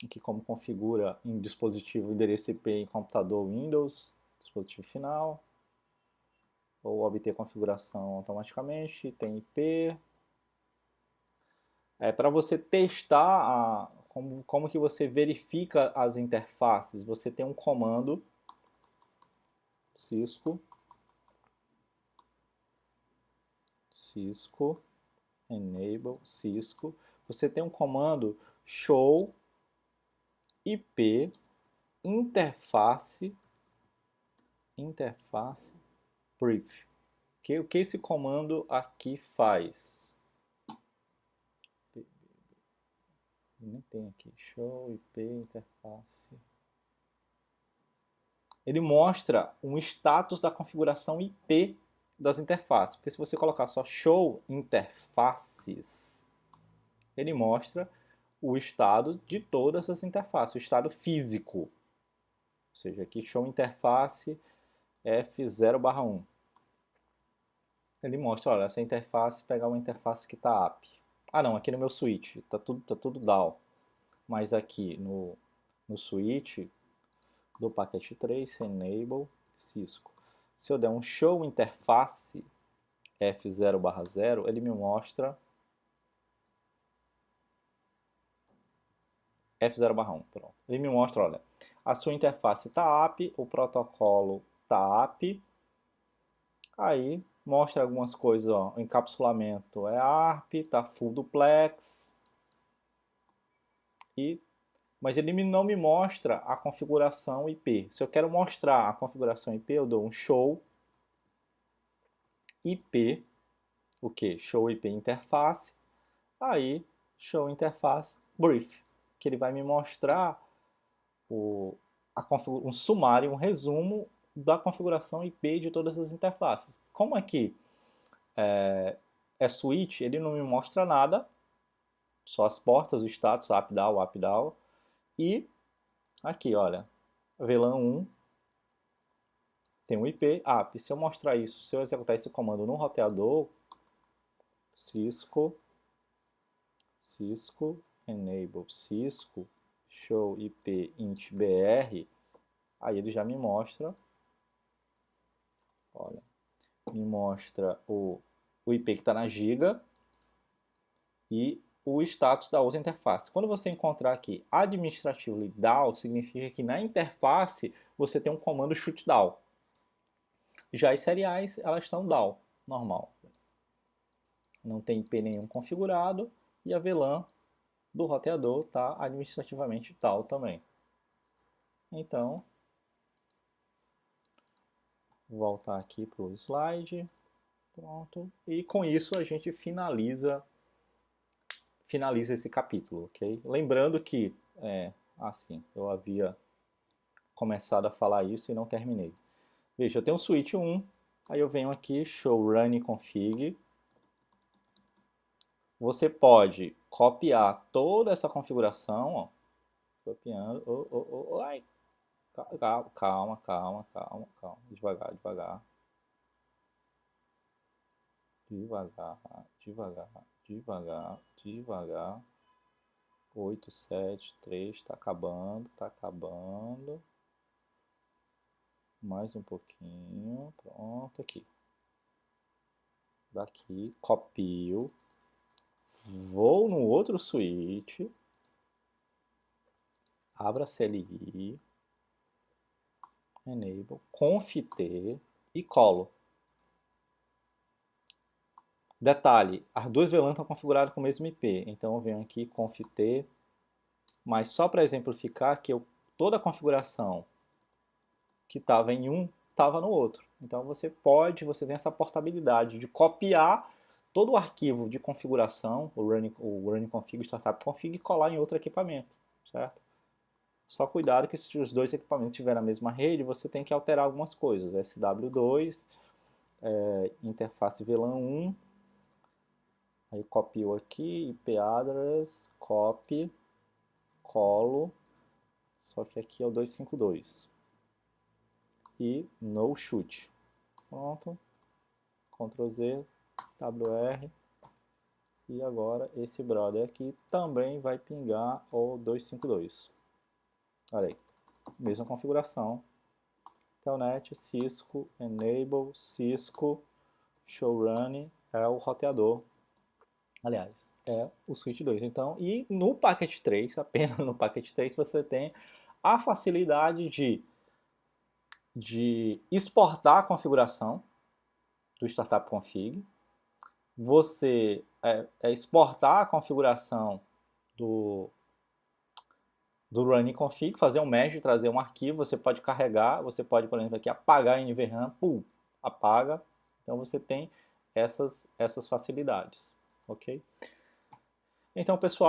aqui como configura em dispositivo endereço IP em computador Windows, dispositivo final, ou obter configuração automaticamente, tem IP. Para você testar como que você verifica as interfaces, você tem um comando Cisco enable Cisco. Você tem um comando show IP interface brief. O que esse comando aqui faz? Nem tem aqui. Show IP interface. Ele mostra um status da configuração IP das interfaces. Porque se você colocar só show interfaces, ele mostra o estado de todas as interfaces, o estado físico. Ou seja, aqui show interface F0/1. Ele mostra, olha, essa interface, pegar uma interface que está app. Ah não, aqui no meu switch, tá tudo down. Mas aqui no switch do paquete 3, enable Cisco. Se eu der um show interface F0/0, ele me mostra F0/1, pronto. Ele me mostra, olha, a sua interface está app, o protocolo está app, aí mostra algumas coisas, ó, o encapsulamento é ARP, está full duplex, mas ele não me mostra a configuração IP. Se eu quero mostrar a configuração IP, eu dou um show IP, o que? Show IP interface, aí show interface brief, que ele vai me mostrar um sumário, um resumo da configuração IP de todas as interfaces. Como aqui é switch, ele não me mostra nada, só as portas, o status, up down, e aqui, olha, VLAN 1 tem um IP, app. Se eu mostrar isso, se eu executar esse comando no roteador, Cisco enable Cisco show IP int br, aí ele já me mostra, olha, me mostra o IP que está na giga e o status da outra interface. Quando você encontrar aqui administratively down, significa que na interface você tem um comando shutdown. Já as seriais, elas estão down, normal. Não tem IP nenhum configurado e a VLAN do roteador está administrativamente tal também. Então, vou voltar aqui para o slide. Pronto. E com isso a gente finaliza esse capítulo, ok? Lembrando que, assim, eu havia começado a falar isso e não terminei. Veja, eu tenho um switch 1, aí eu venho aqui, show run config. Você pode copiar toda essa configuração, ó, copiando, ai, calma, devagar, devagar, 8, 7, 3, está acabando, mais um pouquinho, pronto, aqui, daqui, copio, vou no outro switch, abra CLI, enable, conft e colo. Detalhe, as duas VLAN estão configuradas com o mesmo IP, então eu venho aqui conft, mas só para exemplificar que toda a configuração que estava em um estava no outro. Então você tem essa portabilidade de copiar todo o arquivo de configuração, o running config, o startup config, colar em outro equipamento, certo? Só cuidado que se os dois equipamentos estiverem na mesma rede, você tem que alterar algumas coisas. SW2, interface VLAN 1, aí copio aqui, IP address, copy, colo, só que aqui é o 252. E no shoot. Pronto. Ctrl Z, WR. E agora esse brother aqui também vai pingar o 252. Olha aí. Mesma configuração. Telnet, Cisco, Enable, Cisco, Showrunning é o roteador. Aliás, é o Switch 2. Então, e no Packet 3, apenas no Packet 3, você tem a facilidade de exportar a configuração do Startup Config, você exportar a configuração do Running Config, fazer um merge, trazer um arquivo, você pode carregar, você pode, por exemplo, aqui apagar a NVRAM, pum, apaga. Então você tem essas facilidades, ok? Então, pessoal,